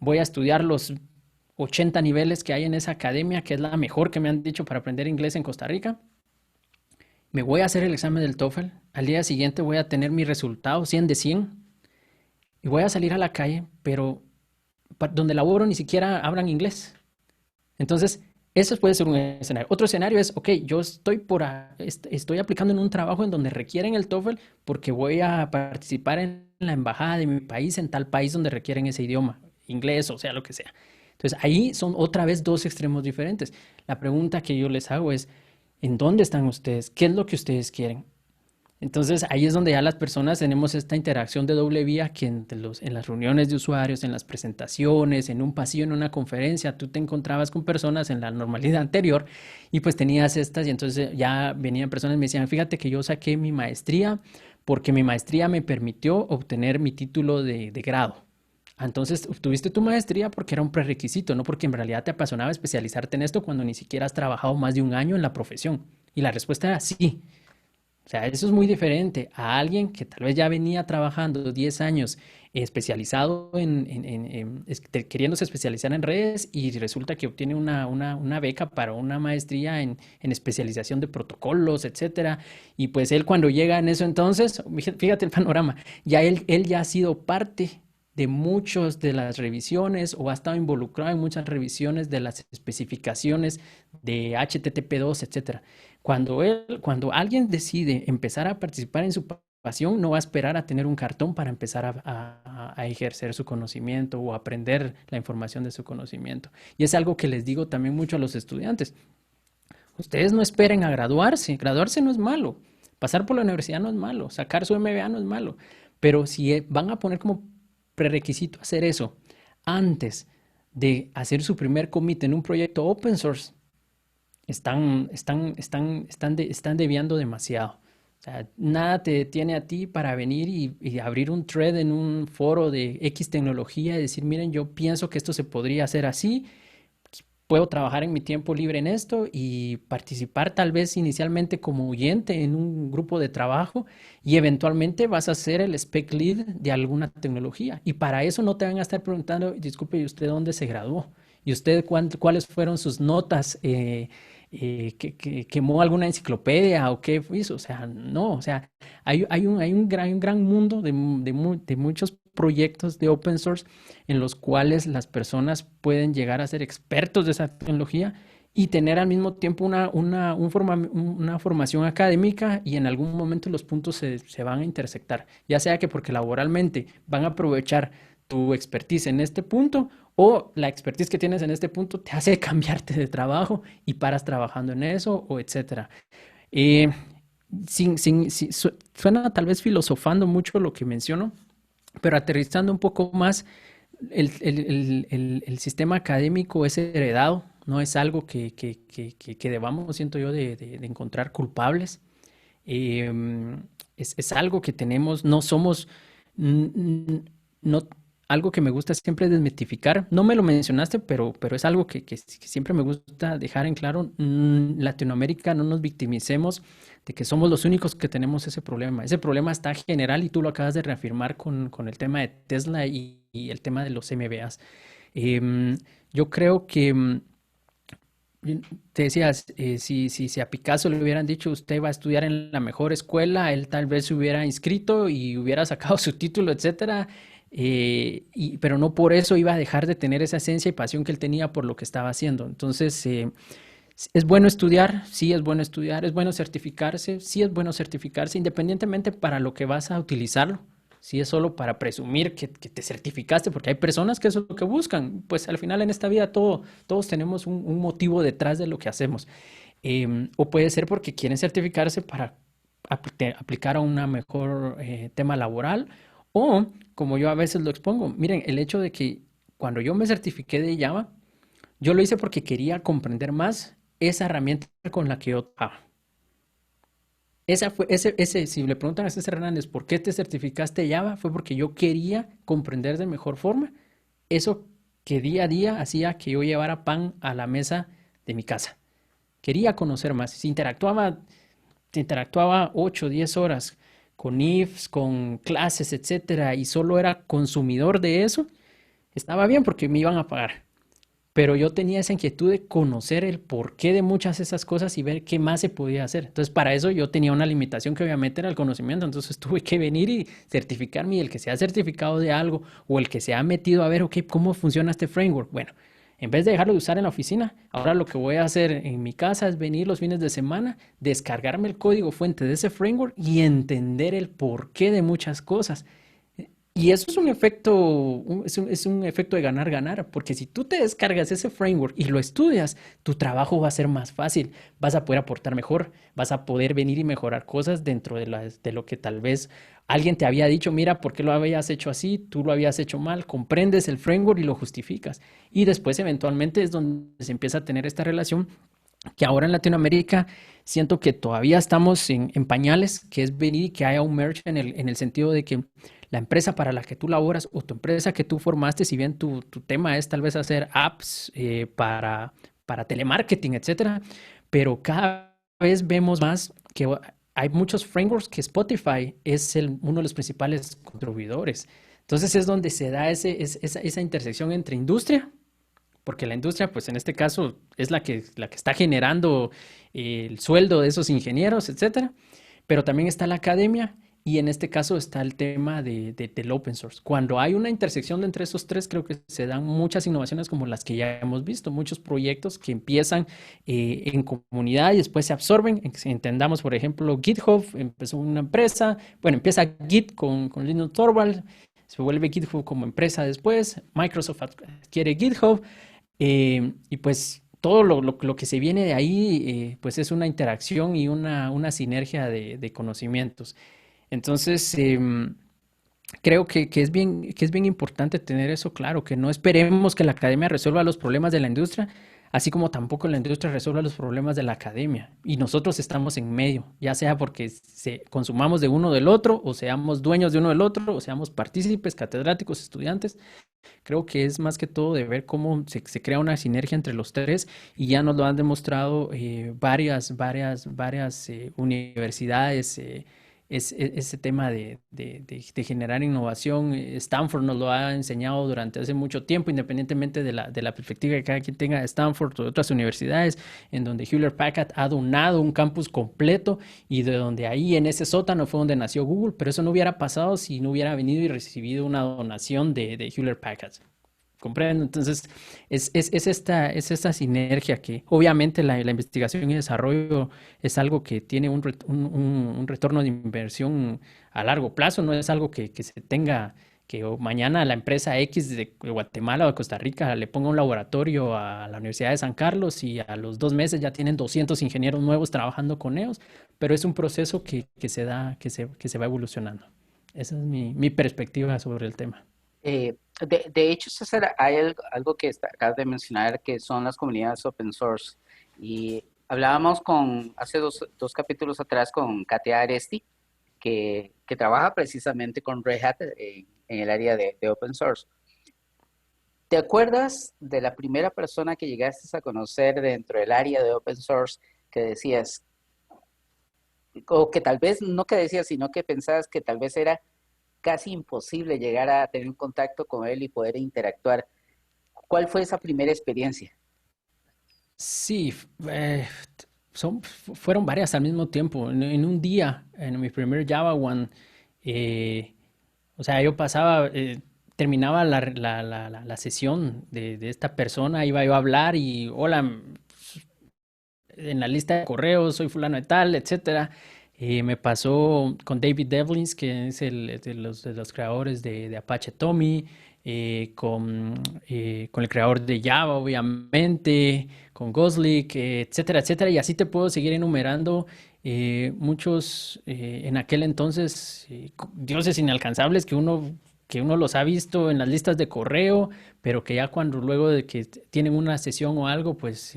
Speaker 2: voy a estudiar los 80 niveles que hay en esa academia, que es la mejor que me han dicho para aprender inglés en Costa Rica. Me voy a hacer el examen del TOEFL. Al día siguiente voy a tener mi resultado 100 de 100 y voy a salir a la calle, pero donde laboro ni siquiera hablan inglés. Entonces, eso puede ser un escenario. Otro escenario es, ok, yo estoy aplicando en un trabajo en donde requieren el TOEFL porque voy a participar en la embajada de mi país en tal país donde requieren ese idioma, inglés o sea lo que sea. Entonces, ahí son otra vez dos extremos diferentes. La pregunta que yo les hago es, ¿en dónde están ustedes? ¿Qué es lo que ustedes quieren? Entonces ahí es donde ya las personas tenemos esta interacción de doble vía que en las reuniones de usuarios, en las presentaciones, en un pasillo, en una conferencia, tú te encontrabas con personas en la normalidad anterior y pues tenías estas y entonces ya venían personas y me decían, fíjate que yo saqué mi maestría porque mi maestría me permitió obtener mi título de grado. Entonces, obtuviste tu maestría porque era un prerequisito, no porque en realidad te apasionaba especializarte en esto cuando ni siquiera has trabajado más de un año en la profesión. Y la respuesta era sí. O sea, eso es muy diferente a alguien que tal vez ya venía trabajando 10 años especializado queriéndose especializar en redes y resulta que obtiene una beca para una maestría en especialización de protocolos, etcétera. Y pues él cuando llega en eso entonces, fíjate el panorama, ya él ya ha sido parte de muchas de las revisiones o ha estado involucrado en muchas revisiones de las especificaciones de HTTP2, etcétera. Cuando alguien decide empezar a participar en su pasión, no va a esperar a tener un cartón para empezar a ejercer su conocimiento o aprender la información de su conocimiento. Y es algo que les digo también mucho a los estudiantes. Ustedes no esperen a graduarse. Graduarse no es malo. Pasar por la universidad no es malo. Sacar su MBA no es malo. Pero si van a poner como prerequisito hacer eso antes de hacer su primer commit en un proyecto open source, están deviando demasiado. O sea, nada te detiene a ti para venir y abrir un thread en un foro de X tecnología y decir, miren, yo pienso que esto se podría hacer así, puedo trabajar en mi tiempo libre en esto y participar tal vez inicialmente como oyente en un grupo de trabajo y eventualmente vas a ser el spec lead de alguna tecnología. Y para eso no te van a estar preguntando, disculpe, ¿y usted dónde se graduó? ¿Y usted cuáles fueron sus notas? ¿Quemó alguna enciclopedia o qué hizo? O sea, no, o sea, hay un gran mundo de muchos proyectos de open source en los cuales las personas pueden llegar a ser expertos de esa tecnología y tener al mismo tiempo una formación académica y en algún momento los puntos se van a intersectar, ya sea que porque laboralmente van a aprovechar tu expertise en este punto o la expertise que tienes en este punto te hace cambiarte de trabajo y paras trabajando en eso o etcétera. Eh, Suena tal vez filosofando mucho lo que menciono, pero aterrizando un poco más, el sistema académico es heredado, no es algo que debamos, siento yo, de encontrar culpables. Es algo que tenemos, no somos, no, algo que me gusta siempre es desmitificar. No me lo mencionaste, pero es algo que siempre me gusta dejar en claro. Latinoamérica, no nos victimicemos de que somos los únicos que tenemos ese problema. Ese problema está general y tú lo acabas de reafirmar con el tema de Tesla y el tema de los MBAs. Yo creo que te decías, si a Picasso le hubieran dicho usted va a estudiar en la mejor escuela, él tal vez se hubiera inscrito y hubiera sacado su título, etcétera, pero no por eso iba a dejar de tener esa esencia y pasión que él tenía por lo que estaba haciendo. Entonces, es bueno estudiar, sí es bueno estudiar, es bueno certificarse, sí es bueno certificarse, independientemente para lo que vas a utilizarlo. Si es solo para presumir que te certificaste, porque hay personas que eso es lo que buscan. Pues al final en esta vida todos tenemos un motivo detrás de lo que hacemos. O puede ser porque quieren certificarse para aplicar a una mejor tema laboral. O, como yo a veces lo expongo, miren, el hecho de que cuando yo me certifiqué de Java, yo lo hice porque quería comprender más esa herramienta con la que yo trabajaba. Si le preguntan a César Hernández por qué te certificaste Java, fue porque yo quería comprender de mejor forma eso que día a día hacía que yo llevara pan a la mesa de mi casa. Quería conocer más. Si interactuaba 8 o 10 horas con IFs, con clases, etcétera, y solo era consumidor de eso, estaba bien porque me iban a pagar. Pero yo tenía esa inquietud de conocer el porqué de muchas de esas cosas y ver qué más se podía hacer. Entonces, para eso yo tenía una limitación que obviamente era el conocimiento. Entonces, tuve que venir y certificarme. Y el que se ha certificado de algo o el que se ha metido a ver, ok, cómo funciona este framework. Bueno, en vez de dejarlo de usar en la oficina, ahora lo que voy a hacer en mi casa es venir los fines de semana, descargarme el código fuente de ese framework y entender el porqué de muchas cosas. Y eso es un efecto, es un efecto de ganar-ganar, porque si tú te descargas ese framework y lo estudias, tu trabajo va a ser más fácil, vas a poder aportar mejor, vas a poder venir y mejorar cosas dentro de lo que tal vez alguien te había dicho, mira, ¿por qué lo habías hecho así? Tú lo habías hecho mal, comprendes el framework y lo justificas. Y después eventualmente es donde se empieza a tener esta relación que ahora en Latinoamérica siento que todavía estamos en pañales, que es venir y que haya un merge en el sentido de que la empresa para la que tú laboras o tu empresa que tú formaste, si bien tu tema es tal vez hacer apps para telemarketing, etcétera, pero cada vez vemos más que hay muchos frameworks que Spotify es uno de los principales contribuidores. Entonces es donde se da esa intersección entre industria, porque la industria, pues en este caso, es la que está generando el sueldo de esos ingenieros, etcétera. Pero también está la academia y en este caso está el tema del open source. Cuando hay una intersección entre esos tres, creo que se dan muchas innovaciones como las que ya hemos visto, muchos proyectos que empiezan en comunidad y después se absorben. Entendamos, por ejemplo, GitHub empezó una empresa, bueno, empieza Git con Linus Torvald, se vuelve GitHub como empresa después, Microsoft adquiere GitHub, y pues todo lo que se viene de ahí, pues es una interacción y una sinergia de conocimientos. Entonces, creo que es bien importante tener eso claro, que no esperemos que la academia resuelva los problemas de la industria, así como tampoco la industria resuelva los problemas de la academia. Y nosotros estamos en medio, ya sea porque consumamos de uno del otro, o seamos dueños de uno del otro, o seamos partícipes, catedráticos, estudiantes. Creo que es más que todo de ver cómo se crea una sinergia entre los tres y ya nos lo han demostrado varias universidades. Ese tema de generar innovación, Stanford nos lo ha enseñado durante hace mucho tiempo, independientemente de la perspectiva que cada quien tenga de Stanford o de otras universidades, en donde Hewlett Packard ha donado un campus completo y de donde ahí en ese sótano fue donde nació Google, pero eso no hubiera pasado si no hubiera venido y recibido una donación de Hewlett Packard. ¿Comprendo? Entonces, es esta sinergia que obviamente la investigación y desarrollo es algo que tiene un retorno de inversión a largo plazo, no es algo que se tenga, que mañana la empresa X de Guatemala o de Costa Rica le ponga un laboratorio a la Universidad de San Carlos y a los 2 meses ya tienen 200 ingenieros nuevos trabajando con ellos, pero es un proceso que se da, que se va evolucionando. Esa es mi perspectiva sobre el tema.
Speaker 1: De hecho, César, hay algo que acabas de mencionar que son las comunidades open source. Y hablábamos hace dos capítulos atrás con Katia Aresti, que trabaja precisamente con Red Hat en el área de open source. ¿Te acuerdas de la primera persona que llegaste a conocer dentro del área de open source que decías, o que tal vez no que decías, sino que pensabas que tal vez era casi imposible llegar a tener un contacto con él y poder interactuar? ¿Cuál fue esa primera experiencia?
Speaker 2: Sí, fueron varias al mismo tiempo. En un día, en mi primer Java One, eh, o sea, yo terminaba la sesión de esta persona, iba yo a hablar y hola, en la lista de correos, soy fulano de tal, etcétera. Me pasó con David Devlins, que es de los creadores de Apache Tommy, con el creador de Java, obviamente, con Goslik, etcétera, etcétera. Y así te puedo seguir enumerando muchos en aquel entonces dioses inalcanzables que uno los ha visto en las listas de correo, pero que ya cuando luego de que tienen una sesión o algo, pues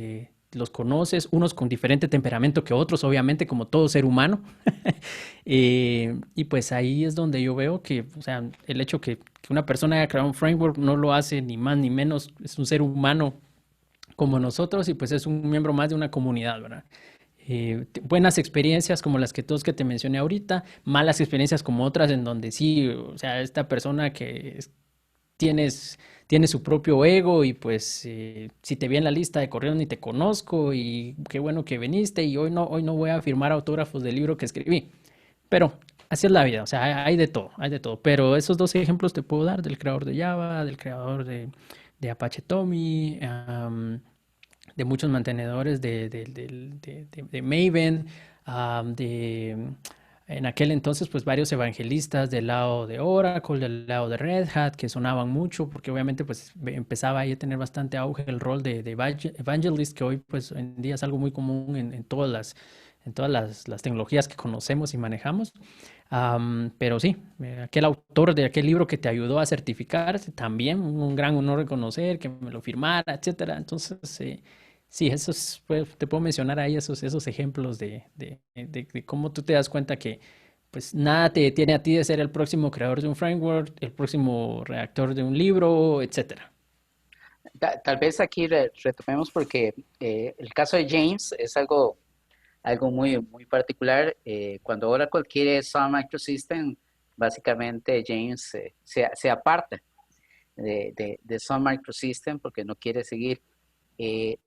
Speaker 2: los conoces, unos con diferente temperamento que otros, obviamente, como todo ser humano. Y pues ahí es donde yo veo que, o sea, el hecho que una persona haya creado un framework no lo hace ni más ni menos, es un ser humano como nosotros y pues es un miembro más de una comunidad, ¿verdad? Buenas experiencias como las que todos que te mencioné ahorita, malas experiencias como otras en donde sí, o sea, esta persona tienes, tiene su propio ego y pues si te vi en la lista de correos ni te conozco y qué bueno que viniste y hoy no voy a firmar autógrafos del libro que escribí. Pero así es la vida, o sea, hay de todo, hay de todo. Pero esos dos ejemplos te puedo dar del creador de Java, del creador de Apache Tommy, de muchos mantenedores de Maven, en aquel entonces pues varios evangelistas del lado de Oracle, del lado de Red Hat, que sonaban mucho porque obviamente pues empezaba ahí a tener bastante auge el rol de evangelist, que hoy pues en día es algo muy común en todas las tecnologías que conocemos y manejamos. Pero sí, aquel autor de aquel libro que te ayudó a certificarse, también un gran honor reconocer, que me lo firmara, etcétera. Entonces, sí, pues, te puedo mencionar ahí esos ejemplos de cómo tú te das cuenta que pues nada te detiene a ti de ser el próximo creador de un framework, el próximo redactor de un libro, etcétera.
Speaker 1: Tal vez aquí retomemos porque el caso de James es algo muy particular. Cuando Oracle quiere Sun Microsystem, básicamente James se aparta de Sun Microsystem porque no quiere seguir. Eh,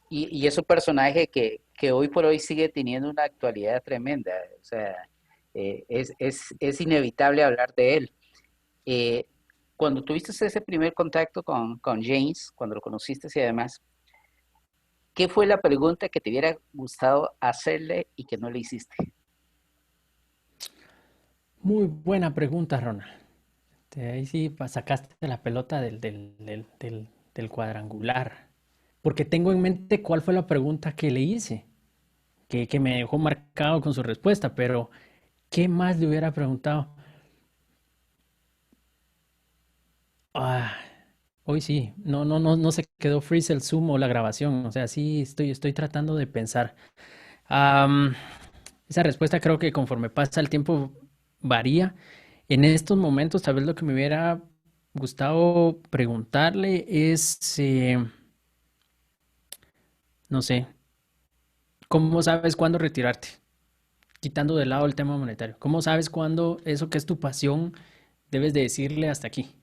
Speaker 1: y es un personaje que hoy por hoy sigue teniendo una actualidad tremenda. O sea, es inevitable hablar de él. Eh, Cuando tuviste ese primer contacto con James, cuando lo conociste y además, ¿qué fue la pregunta que te hubiera gustado hacerle y que no le hiciste?
Speaker 2: Muy buena pregunta, Ronald. Ahí sí sacaste la pelota del cuadrangular. Porque tengo en mente cuál fue la pregunta que le hice, que me dejó marcado con su respuesta, pero ¿qué más le hubiera preguntado? Ah, hoy sí, no se quedó freeze el Zoom o la grabación, o sea, sí estoy tratando de pensar. Am, Esa respuesta creo que conforme pasa el tiempo varía. En estos momentos, tal vez lo que me hubiera gustado preguntarle es, no sé, ¿cómo sabes cuándo retirarte? Quitando de lado el tema monetario. ¿Cómo sabes cuándo eso que es tu pasión debes de decirle hasta aquí?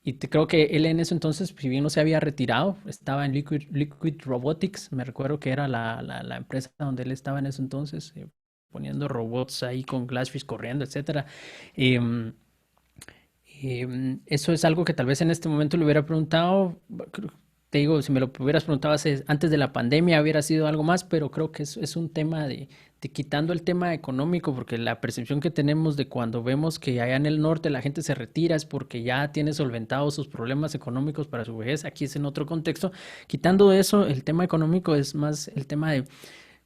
Speaker 2: Y creo que él en eso entonces, si bien no se había retirado, estaba en Liquid Robotics, me recuerdo que era la empresa donde él estaba en eso entonces, poniendo robots ahí con Glassfish corriendo, etcétera. Em, Eso es algo que tal vez en este momento le hubiera preguntado. Te digo, si me lo hubieras preguntado antes de la pandemia, hubiera sido algo más, pero creo que es un tema de quitando el tema económico, porque la percepción que tenemos de cuando vemos que allá en el norte la gente se retira es porque ya tiene solventados sus problemas económicos para su vejez. Aquí es en otro contexto. Quitando eso, el tema económico es más el tema de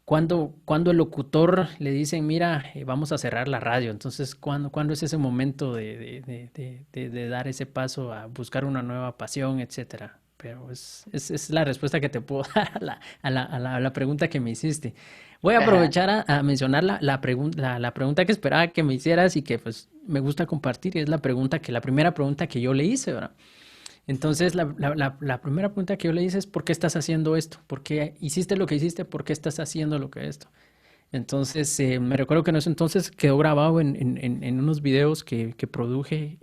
Speaker 2: cuando el locutor le dicen, mira, vamos a cerrar la radio, entonces, ¿cuándo es ese momento de dar ese paso a buscar una nueva pasión, etcétera? Pero es la respuesta que te puedo dar a la pregunta que me hiciste. Voy a
Speaker 1: Ajá.
Speaker 2: aprovechar a mencionar la pregunta que esperaba que me hicieras y que pues me gusta compartir, y es la primera pregunta que yo le hice, ¿verdad? Entonces, la primera pregunta que yo le hice es, ¿por qué estás haciendo esto? ¿Por qué hiciste lo que hiciste? ¿Por qué estás haciendo lo que esto? Entonces, me recuerdo que en ese entonces quedó grabado en unos videos que produje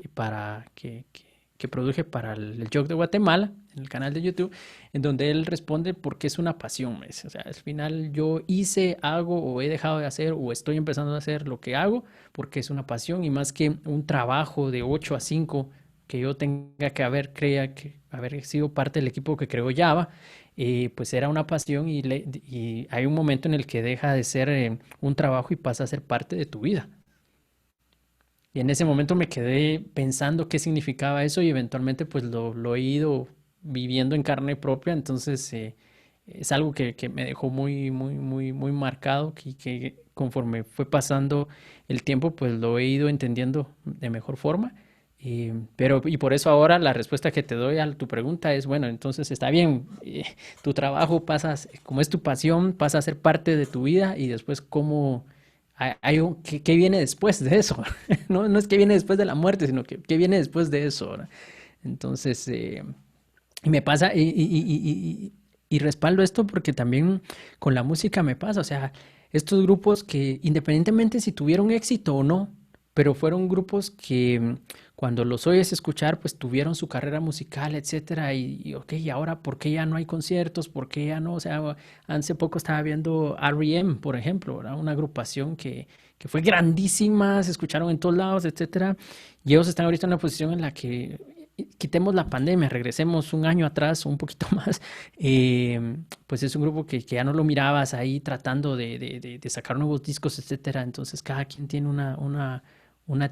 Speaker 2: que produje para el Jog de Guatemala, en el canal de YouTube, en donde él responde porque es una pasión, me dice. O sea, al final yo hice, hago o he dejado de hacer o estoy empezando a hacer lo que hago porque es una pasión y más que un trabajo de 8 a 5 que yo tenga que haber sido parte del equipo que creó Java, pues era una pasión y hay un momento en el que deja de ser un trabajo y pasa a ser parte de tu vida. Y en ese momento me quedé pensando qué significaba eso y eventualmente pues lo he ido viviendo en carne propia, entonces es algo que me dejó muy marcado y que conforme fue pasando el tiempo pues lo he ido entendiendo de mejor forma Pero, y por eso ahora la respuesta que te doy a tu pregunta es, bueno, entonces está bien, tu trabajo como es tu pasión, pasa a ser parte de tu vida y después cómo, ¿qué viene después de eso? No, no es que viene después de la muerte, sino que qué viene después de eso, ¿verdad? Entonces, y me pasa, y respaldo esto porque también con la música me pasa, o sea, estos grupos que independientemente si tuvieron éxito o no, pero fueron grupos que cuando los oyes escuchar, pues tuvieron su carrera musical, etcétera, ok, y ahora, ¿por qué ya no hay conciertos? ¿Por qué ya no? O sea, hace poco estaba viendo R.E.M., por ejemplo, ¿verdad? Una agrupación que fue grandísima, se escucharon en todos lados, etcétera, y ellos están ahorita en una posición en la que quitemos la pandemia, regresemos un año atrás o un poquito más, pues es un grupo que ya no lo mirabas ahí tratando de sacar nuevos discos, etcétera. Entonces cada quien tiene una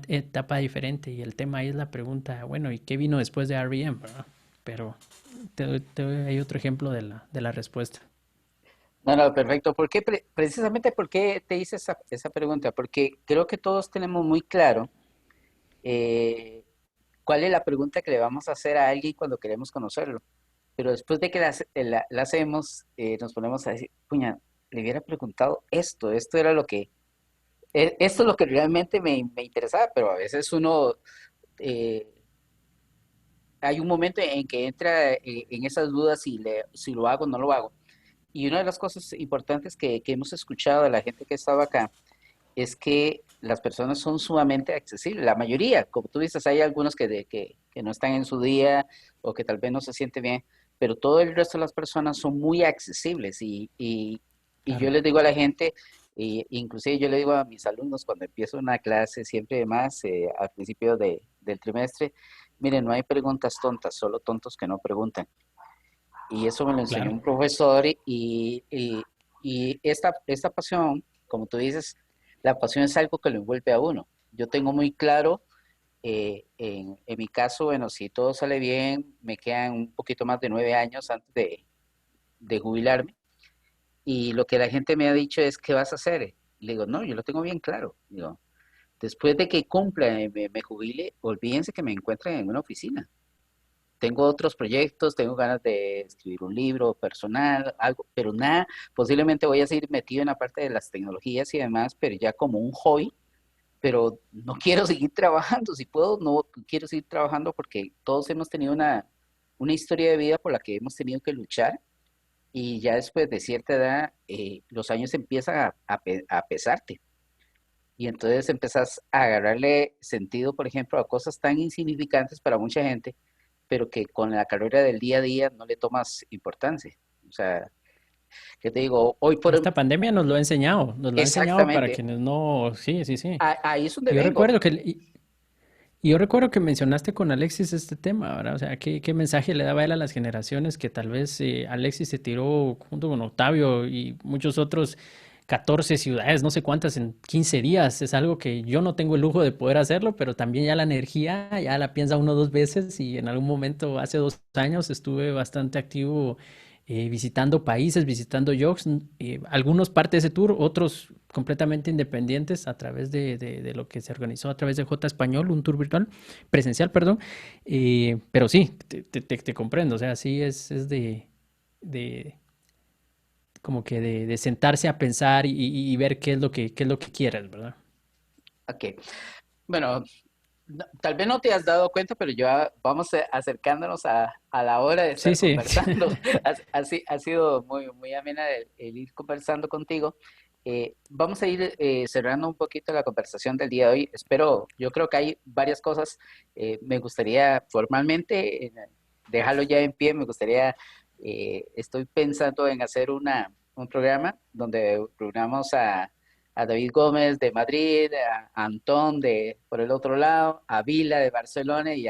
Speaker 2: etapa diferente y el tema ahí es la pregunta, bueno, ¿y qué vino después de R.E.M., verdad? Pero te doy ahí otro ejemplo de la respuesta.
Speaker 1: No, no, perfecto. Precisamente, ¿por qué te hice esa pregunta? Porque creo que todos tenemos muy claro eh, cuál es la pregunta que le vamos a hacer a alguien cuando queremos conocerlo. Pero después de que la hacemos, nos ponemos a decir, puña, le hubiera preguntado esto era lo que, esto es lo que realmente me interesaba, pero a veces uno, eh, hay un momento en que entra en esas dudas si lo hago o no lo hago. Y una de las cosas importantes que hemos escuchado de la gente que estaba acá es que las personas son sumamente accesibles, la mayoría, como tú dices, hay algunos que no están en su día o que tal vez no se sienten bien, pero todo el resto de las personas son muy accesibles y yo
Speaker 2: Claro.
Speaker 1: les digo a la gente, inclusive yo le digo a mis alumnos cuando empiezo una clase, siempre más al principio del trimestre, miren, no hay preguntas tontas, solo tontos que no preguntan. Y eso me lo enseñó
Speaker 2: Claro.
Speaker 1: un profesor y esta pasión, como tú dices, la pasión es algo que lo envuelve a uno. Yo tengo muy claro, en mi caso, bueno, si todo sale bien, me quedan un poquito más de 9 años antes de jubilarme. Y lo que la gente me ha dicho es, ¿qué vas a hacer? Le digo, no, yo lo tengo bien claro. Digo, después de que cumpla, me jubile, olvídense que me encuentren en una oficina. Tengo otros proyectos, tengo ganas de escribir un libro personal, algo, pero nada, posiblemente voy a seguir metido en la parte de las tecnologías y demás, pero ya como un hobby, pero no quiero seguir trabajando, si puedo, no quiero seguir trabajando porque todos hemos tenido una historia de vida por la que hemos tenido que luchar y ya después de cierta edad los años empiezan a pesarte y entonces empezás a agarrarle sentido, por ejemplo, a cosas tan insignificantes para mucha gente pero que con la carrera del día a día no le tomas importancia. O sea, ¿qué te digo? Hoy por hoy,
Speaker 2: Esta pandemia nos lo ha enseñado para
Speaker 1: exactamente,
Speaker 2: quienes no, sí, sí, sí.
Speaker 1: ahí es donde
Speaker 2: Y yo
Speaker 1: vengo.
Speaker 2: recuerdo y yo recuerdo que mencionaste con Alexis este tema, ¿verdad? O sea, ¿qué mensaje le daba él a las generaciones que tal vez Alexis se tiró junto con Octavio y muchos otros 14 ciudades, no sé cuántas, en 15 días? Es algo que yo no tengo el lujo de poder hacerlo, pero también ya la energía ya la piensa uno dos veces y en algún momento, hace 2 años, estuve bastante activo visitando países, visitando jogs, algunos parte de ese tour, otros completamente independientes a través de lo que se organizó a través de J Español, un tour virtual, presencial, perdón. Pero sí, te comprendo, o sea, sí es de como que de sentarse a pensar y ver qué es lo que quieres, ¿verdad?
Speaker 1: Ok, bueno, tal vez no te has dado cuenta, pero ya vamos acercándonos a la hora de
Speaker 2: Sí,
Speaker 1: estar
Speaker 2: sí.
Speaker 1: conversando. Ha sido muy amena el ir conversando contigo. Vamos a ir cerrando un poquito la conversación del día de hoy. Espero, yo creo que hay varias cosas. Me gustaría formalmente dejarlo ya en pie. Me gustaría, estoy pensando en hacer un programa donde reunamos a David Gómez de Madrid, a Antón de por el otro lado, a Vila de Barcelona y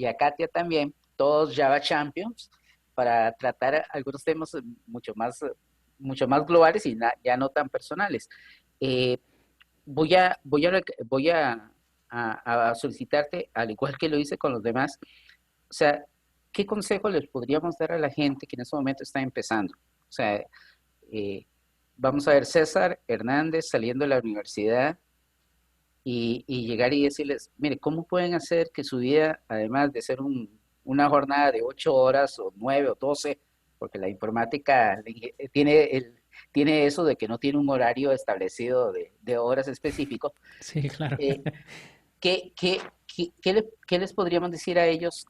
Speaker 1: a Katia también, todos Java Champions, para tratar algunos temas mucho más globales y ya no tan personales. Eh, voy a solicitarte, al igual que lo hice con los demás, o sea, ¿qué consejo les podríamos dar a la gente que en este momento está empezando? O sea, eh, vamos a ver, César Hernández saliendo de la universidad, y llegar y decirles, mire, ¿cómo pueden hacer que su vida, además de ser una jornada de 8 horas o 9 o 12, porque la informática tiene eso de que no tiene un horario establecido de horas específico,
Speaker 2: Sí, claro.
Speaker 1: eh, ¿qué les podríamos decir a ellos?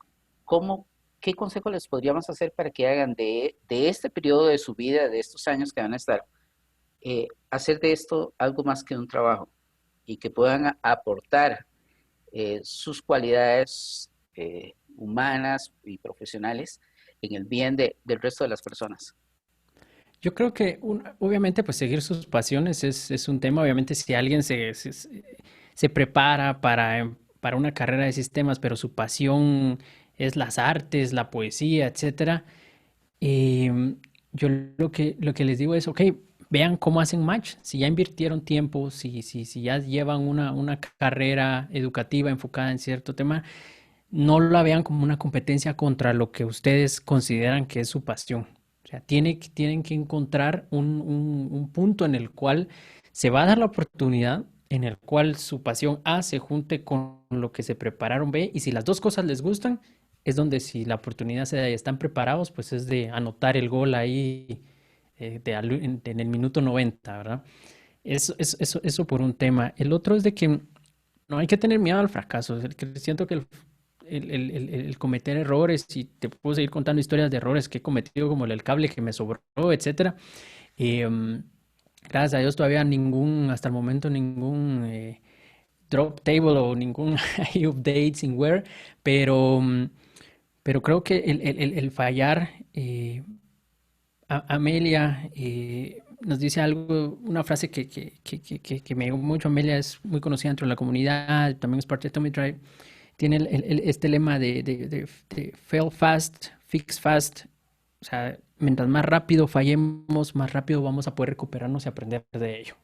Speaker 1: ¿Cómo, qué consejo les podríamos hacer para que hagan de este periodo de su vida, de estos años que van a estar, hacer de esto algo más que un trabajo y que puedan aportar sus cualidades humanas y profesionales en el bien del resto de las personas?
Speaker 2: Yo creo que obviamente pues seguir sus pasiones es un tema. Obviamente si alguien se prepara para una carrera de sistemas, pero su pasión es las artes, la poesía, etcétera, eh, yo lo que les digo es, ok, vean cómo hacen match. Si ya invirtieron tiempo, si ya llevan una carrera educativa enfocada en cierto tema, no la vean como una competencia contra lo que ustedes consideran que es su pasión. O sea, tienen que encontrar un punto en el cual se va a dar la oportunidad, en el cual su pasión A se junte con lo que se prepararon B, y si las dos cosas les gustan, es donde si la oportunidad se da y están preparados, pues es de anotar el gol ahí en el minuto 90, ¿verdad? Eso por un tema. El otro es de que no hay que tener miedo al fracaso. Siento que el cometer errores, y te puedo seguir contando historias de errores que he cometido, como el cable que me sobró, etcétera. Em, Gracias a Dios todavía hasta el momento ningún drop table o ningún update sin wear, pero, pero creo que el fallar, Amelia nos dice algo, una frase que me llegó mucho. Amelia es muy conocida dentro de la comunidad, también es parte de Tommy Drive. Tiene este lema de fail fast, fix fast. O sea, mientras más rápido fallemos, más rápido vamos a poder recuperarnos y aprender de ello.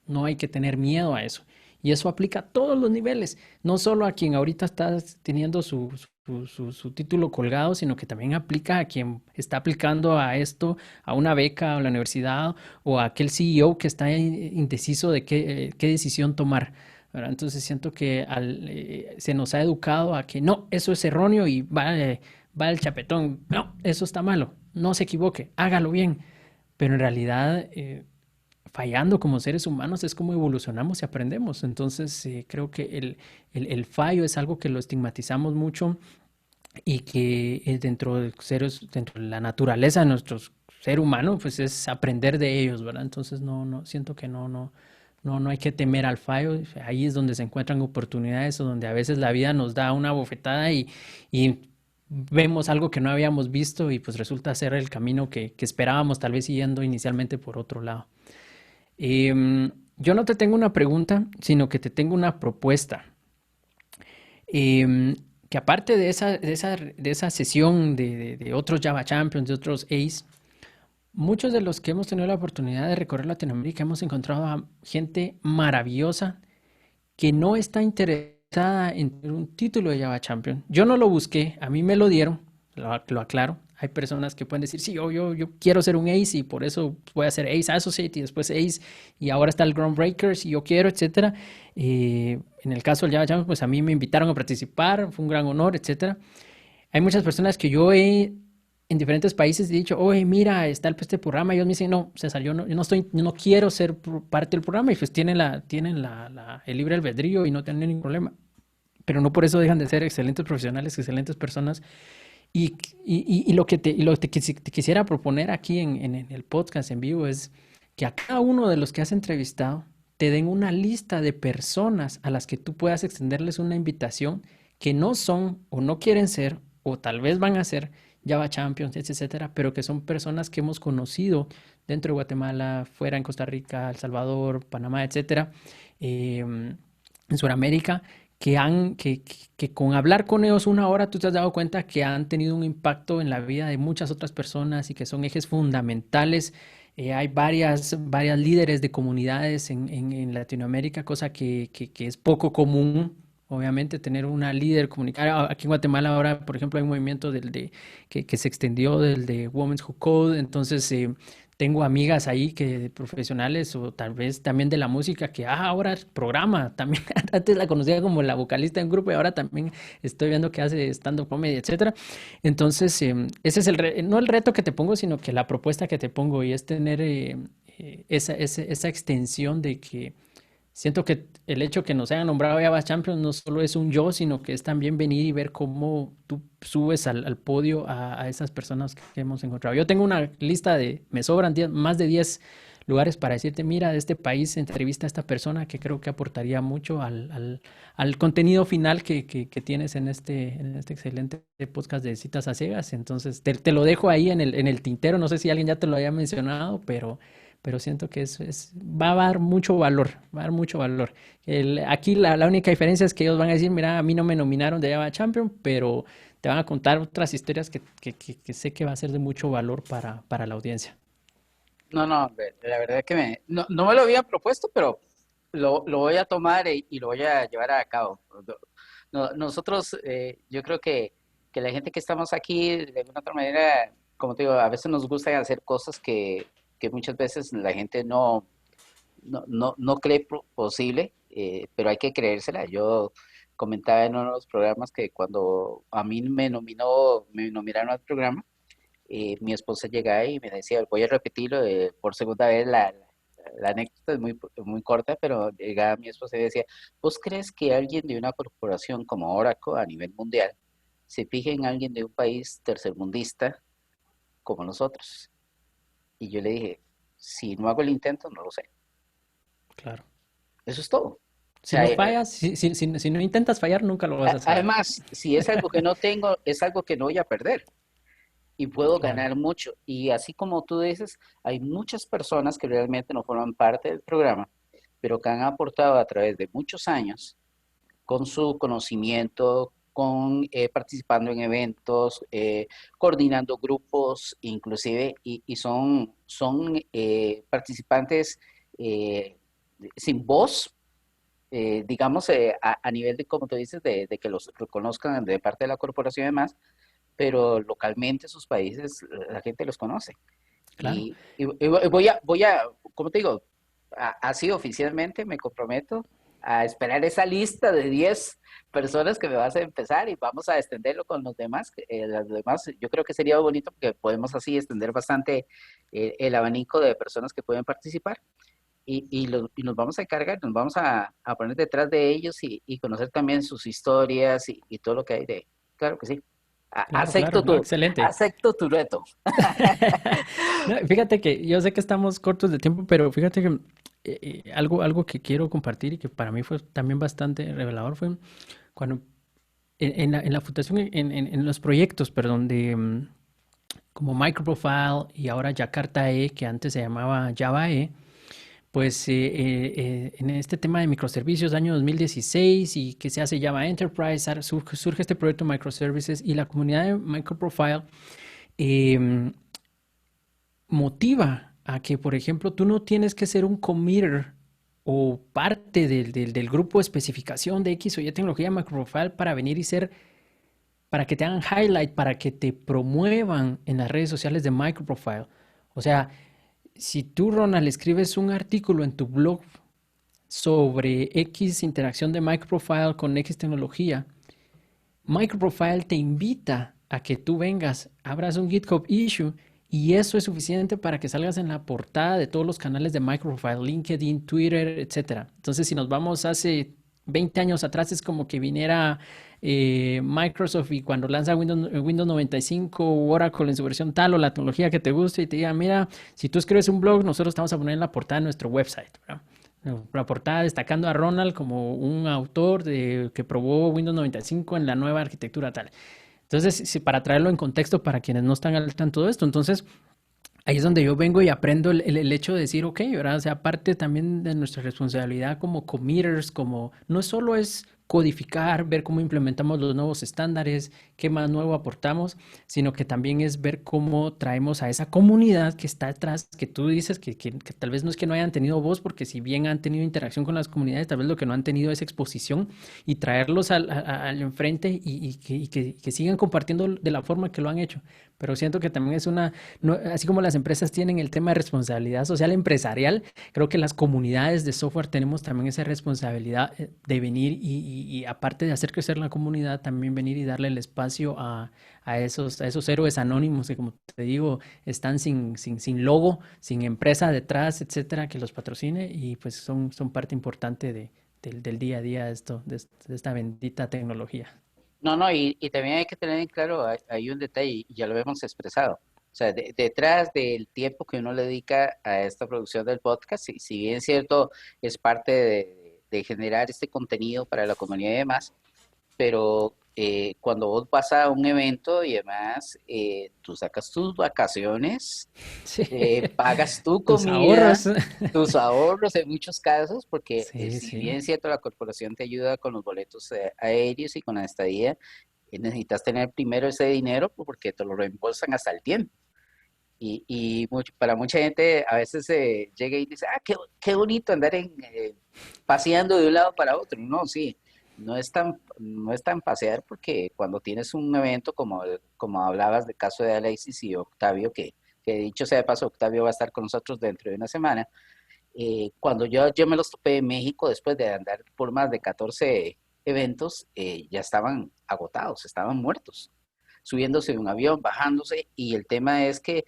Speaker 2: No hay que tener miedo a eso. Y eso aplica a todos los niveles, no solo a quien ahorita está teniendo su título colgado, sino que también aplica a quien está aplicando a esto, a una beca a la universidad, o a aquel CEO que está indeciso de qué decisión tomar, ¿verdad? Entonces siento que se nos ha educado a que no, eso es erróneo y va el chapetón, no, eso está malo, no se equivoque, hágalo bien. Pero en realidad, fallando como seres humanos es como evolucionamos y aprendemos. Entonces, creo que el fallo es algo que lo estigmatizamos mucho, y que dentro de la naturaleza de nuestro ser humano, pues es aprender de ellos, ¿verdad? Entonces, siento que no hay que temer al fallo. Ahí es donde se encuentran oportunidades, o donde a veces la vida nos da una bofetada y vemos algo que no habíamos visto, y pues resulta ser el camino que esperábamos, tal vez yendo inicialmente por otro lado. Yo no te tengo una pregunta, sino que te tengo una propuesta. Em, que aparte de esa sesión de otros Java Champions, de otros Ace, muchos de los que hemos tenido la oportunidad de recorrer Latinoamérica hemos encontrado a gente maravillosa que no está interesada en tener un título de Java Champion. Yo no lo busqué, a mí me lo dieron, lo aclaro. Hay personas que pueden decir, sí, yo quiero ser un Ace y por eso voy a ser Ace Associate y después Ace, y ahora está el Groundbreakers y yo quiero, etcétera. En el caso del Java Champions, pues a mí me invitaron a participar, fue un gran honor, etcétera. Hay muchas personas que en diferentes países he dicho, oye, mira, está este programa, y ellos me dicen, no, César, yo no quiero ser parte del programa, y pues el libre albedrío y no tienen ningún problema. Pero no por eso dejan de ser excelentes profesionales, excelentes personas. Y lo que te quisiera proponer aquí en el podcast en vivo es que a cada uno de los que has entrevistado te den una lista de personas a las que tú puedas extenderles una invitación, que no son o no quieren ser, o tal vez van a ser Java Champions, etcétera, pero que son personas que hemos conocido dentro de Guatemala, fuera en Costa Rica, El Salvador, Panamá, etcétera, en Sudamérica, que con hablar con ellos una hora tú te has dado cuenta que han tenido un impacto en la vida de muchas otras personas y que son ejes fundamentales. Hay varias líderes de comunidades en Latinoamérica, cosa que es poco común. Obviamente, tener una líder comunitaria. Aquí en Guatemala ahora, por ejemplo, hay un movimiento que se extendió del de Women's Who Code. Entonces, tengo amigas ahí que profesionales o tal vez también de la música que ahora programa, también antes la conocía como la vocalista en grupo y ahora también estoy viendo que hace stand-up comedy, etcétera. Entonces, ese es no el reto que te pongo, sino que la propuesta que te pongo y es tener esa extensión de que siento que el hecho que nos hayan nombrado Java Champions no solo es un yo, sino que es también venir y ver cómo tú subes al podio a esas personas que hemos encontrado. Yo tengo una lista me sobran más de 10 lugares para decirte, mira, de este país entrevista a esta persona que creo que aportaría mucho al contenido final que tienes en este excelente podcast de Citas a Ciegas. Entonces, te lo dejo ahí en el tintero. No sé si alguien ya te lo haya mencionado, pero siento que va a dar mucho valor, va a dar mucho valor. Aquí la única diferencia es que ellos van a decir, mira, a mí no me nominaron de Java Champion, pero te van a contar otras historias que sé que va a ser de mucho valor para la audiencia.
Speaker 1: No, no, la verdad que no, no me lo había propuesto, pero lo voy a tomar y lo voy a llevar a cabo. Nosotros, yo creo que la gente que estamos aquí, de alguna otra manera, como te digo, a veces nos gusta hacer cosas que muchas veces la gente no cree posible, pero hay que creérsela. Yo comentaba en uno de los programas que cuando a mí me nominaron al programa, mi esposa llegaba y me decía, voy a repetirlo por segunda vez, la anécdota es muy corta, pero llegaba mi esposa y decía, ¿vos crees que alguien de una corporación como Oracle a nivel mundial se fije en alguien de un país tercermundista como nosotros? Y yo le dije, si no hago el intento, no lo sé.
Speaker 2: Claro.
Speaker 1: Eso es todo. O
Speaker 2: Si
Speaker 1: sea,
Speaker 2: no fallas, si no intentas fallar, nunca lo vas a saber.
Speaker 1: además, si es algo que no tengo, es algo que no voy a perder y puedo
Speaker 2: Claro,
Speaker 1: ganar mucho. Y así como tú dices, hay muchas personas que realmente no forman parte del programa, pero que han aportado a través de muchos años con su conocimiento, con participando en eventos, coordinando grupos, inclusive, y son participantes eh, sin voz, digamos, a nivel de, como tú dices, de que los reconozcan de parte de la corporación y demás, pero localmente sus países, la gente los conoce.
Speaker 2: claro.
Speaker 1: Y ¿cómo te digo? Así oficialmente me comprometo a esperar esa lista de 10 personas que me vas a empezar y vamos a extenderlo con los demás. Las demás, yo creo que sería bonito porque podemos así extender bastante el abanico de personas que pueden participar y nos vamos a encargar, nos vamos a poner detrás de ellos y conocer también sus historias y todo lo que hay de... Claro que sí.
Speaker 2: Claro, claro. No, excelente.
Speaker 1: Acepto tu reto.
Speaker 2: No, fíjate que yo sé que estamos cortos de tiempo, pero fíjate que algo que quiero compartir y que para mí fue también bastante revelador fue cuando en la fundación, en los proyectos, perdón, como Microprofile y ahora Jakarta E, que antes se llamaba Java E, pues en este tema de microservicios, año 2016 y que se hace Java Enterprise, surge este proyecto de microservices y la comunidad de Microprofile em, motiva a que, por ejemplo, tú no tienes que ser un committer o parte del grupo de especificación de X o Y tecnología Microprofile para venir y para que te hagan highlight, para que te promuevan en las redes sociales de Microprofile. O sea, si tú, Ronald, escribes un artículo en tu blog sobre X interacción de Microprofile con X tecnología, Microprofile te invita a que tú vengas, abras un GitHub issue y eso es suficiente para que salgas en la portada de todos los canales de Microprofile, LinkedIn, Twitter, etcétera. Entonces, si nos vamos hace 20 años atrás, es como que viniera Microsoft y cuando lanza Windows 95 o Oracle en su versión tal o la tecnología que te guste y te diga, mira, si tú escribes un blog, nosotros te vamos a poner en la portada de nuestro website, ¿verdad? La portada destacando a Ronald como un autor que probó Windows 95 en la nueva arquitectura tal. Entonces, para traerlo en contexto para quienes no están al tanto de esto, entonces ahí es donde yo vengo y aprendo el hecho de decir, ok, ¿verdad? O sea, parte también de nuestra responsabilidad como committers, como no solo es codificar, ver cómo implementamos los nuevos estándares, qué más nuevo aportamos, sino que también es ver cómo traemos a esa comunidad que está detrás, que tú dices que tal vez no es que no hayan tenido voz, porque si bien han tenido interacción con las comunidades, tal vez lo que no han tenido es exposición y traerlos al enfrente que sigan compartiendo de la forma que lo han hecho. Pero siento que también es así como las empresas tienen el tema de responsabilidad social empresarial, creo que las comunidades de software tenemos también esa responsabilidad de venir y aparte de hacer crecer la comunidad, también venir y darle el espacio a esos héroes anónimos que, como te digo, están sin logo, sin empresa detrás, etcétera, que los patrocine y pues son parte importante del día a día de esta bendita tecnología.
Speaker 1: No, no, y también hay que tener en claro, hay un detalle, y ya lo hemos expresado. O sea, detrás del tiempo que uno le dedica a esta producción del podcast, si bien es cierto, es parte de generar este contenido para la comunidad y demás, pero cuando vos vas a un evento y demás, tú sacas tus vacaciones,
Speaker 2: Sí,
Speaker 1: pagas tu
Speaker 2: tus
Speaker 1: comida,
Speaker 2: ahorros.
Speaker 1: tus ahorros en muchos casos, porque
Speaker 2: Sí,
Speaker 1: si
Speaker 2: sí.
Speaker 1: bien es cierto, la corporación te ayuda con los boletos aéreos y con la estadía, necesitas tener primero ese dinero porque te lo reembolsan hasta el tiempo. Para mucha gente a veces llega y dice, qué bonito andar paseando de un lado para otro. No, sí, no es tan pasear porque cuando tienes un evento como hablabas del caso de Alexis y Octavio, que dicho sea de paso, Octavio va a estar con nosotros dentro de una semana. Cuando yo me los topé en México, después de andar por más de 14 eventos, ya estaban agotados, estaban muertos, subiéndose de un avión, bajándose, y el tema es que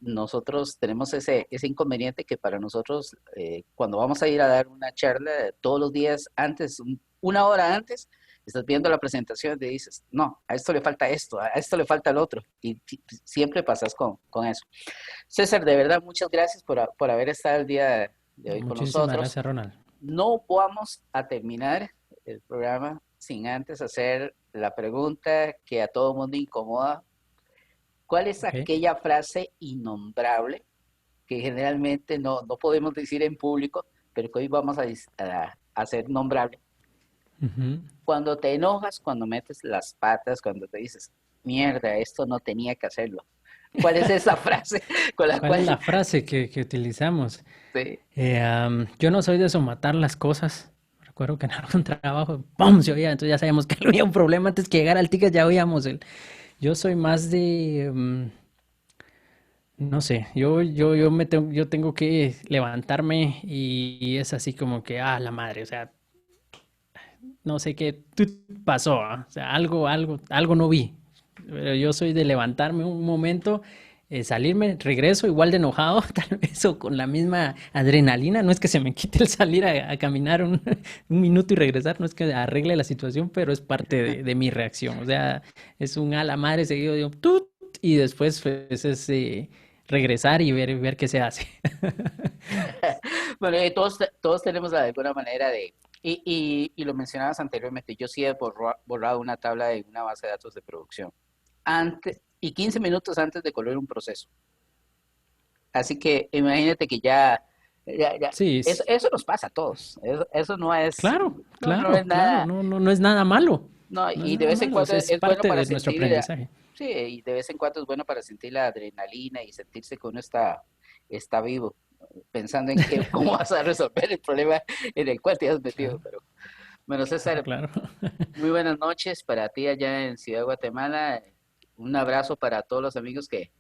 Speaker 1: nosotros tenemos ese inconveniente que para nosotros, cuando vamos a ir a dar una charla, todos los días antes, una hora antes, estás viendo la presentación y dices, no, a esto le falta esto, a esto le falta el otro, y siempre pasas con eso. César, de verdad, muchas gracias por haber estado el día de hoy con
Speaker 2: Muchísimas
Speaker 1: nosotros.
Speaker 2: gracias, Ronald.
Speaker 1: No vamos a terminar el programa sin antes hacer la pregunta que a todo mundo incomoda. ¿Cuál es
Speaker 2: Ok.
Speaker 1: aquella frase innombrable que generalmente no podemos decir en público, pero que hoy vamos a hacer nombrable?
Speaker 2: Ujú.
Speaker 1: Cuando te enojas, cuando metes las patas, cuando te dices, mierda, esto no tenía que hacerlo. ¿Cuál es esa frase con la
Speaker 2: ¿Cuál es
Speaker 1: cual
Speaker 2: la frase que utilizamos?
Speaker 1: te...
Speaker 2: Yo no soy de somatar las cosas. Recuerdo que en algún trabajo, ¡pum! Se oía, entonces ya sabíamos que había un problema antes que llegar al ticket, ya oíamos el. Yo soy más no sé, yo tengo que levantarme y es así como que, la madre, o sea, no sé qué pasó, ¿ah? O sea, algo no vi. Pero yo soy de levantarme un momento, salirme, regreso igual de enojado, tal vez, o con la misma adrenalina. No es que se me quite el salir a caminar un minuto y regresar, no es que arregle la situación, pero es parte de mi reacción. O sea, es un a la madre seguido de un tut, y después pues, es regresar y ver qué se hace.
Speaker 1: Bueno, todos tenemos de alguna manera y lo mencionabas anteriormente, yo sí he borrado una tabla de una base de datos de producción antes y 15 minutos antes de correr un proceso. Así que imagínate que ya,
Speaker 2: Sí,
Speaker 1: eso nos pasa a todos. Eso
Speaker 2: claro,
Speaker 1: no es
Speaker 2: claro, claro,
Speaker 1: nada,
Speaker 2: no es nada malo.
Speaker 1: no,
Speaker 2: No es
Speaker 1: y de
Speaker 2: nada
Speaker 1: vez en
Speaker 2: malo,
Speaker 1: cuando
Speaker 2: es
Speaker 1: es bueno
Speaker 2: parte
Speaker 1: para
Speaker 2: de nuestro
Speaker 1: sentir,
Speaker 2: aprendizaje.
Speaker 1: sí, y de vez en cuando es bueno para sentir la adrenalina y sentirse que uno está vivo, pensando en cómo vas a resolver el problema en el cual te has metido.
Speaker 2: Claro,
Speaker 1: Pero, bueno,
Speaker 2: claro,
Speaker 1: César,
Speaker 2: claro.
Speaker 1: muy buenas noches para ti allá en Ciudad de Guatemala. Un abrazo para todos los amigos que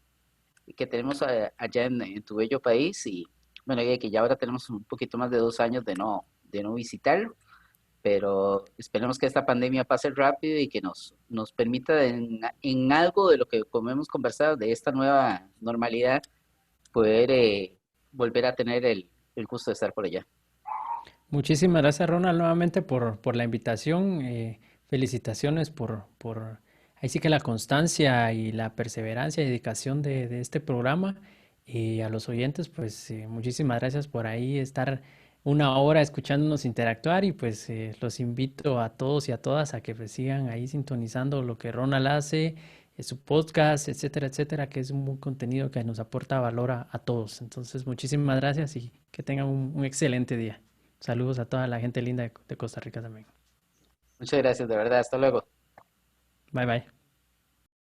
Speaker 1: tenemos allá en tu bello país y bueno, ya que ya ahora tenemos un poquito más de 2 años de no visitarlo, pero esperemos que esta pandemia pase rápido y que nos permita en algo de lo que como hemos conversado de esta nueva normalidad, poder volver a tener el gusto de estar por allá.
Speaker 2: Muchísimas gracias, Ronald, nuevamente por la invitación. Felicitaciones ahí sí que la constancia y la perseverancia y dedicación de este programa. Y a los oyentes, pues muchísimas gracias por ahí estar una hora escuchándonos interactuar y pues los invito a todos y a todas a que pues, sigan ahí sintonizando lo que Ronald hace, su podcast, etcétera, etcétera, que es un buen contenido que nos aporta valor a todos. Entonces, muchísimas gracias y que tengan un excelente día. Saludos a toda la gente linda de Costa Rica también.
Speaker 1: Muchas gracias, de verdad. Hasta luego.
Speaker 2: Bye bye.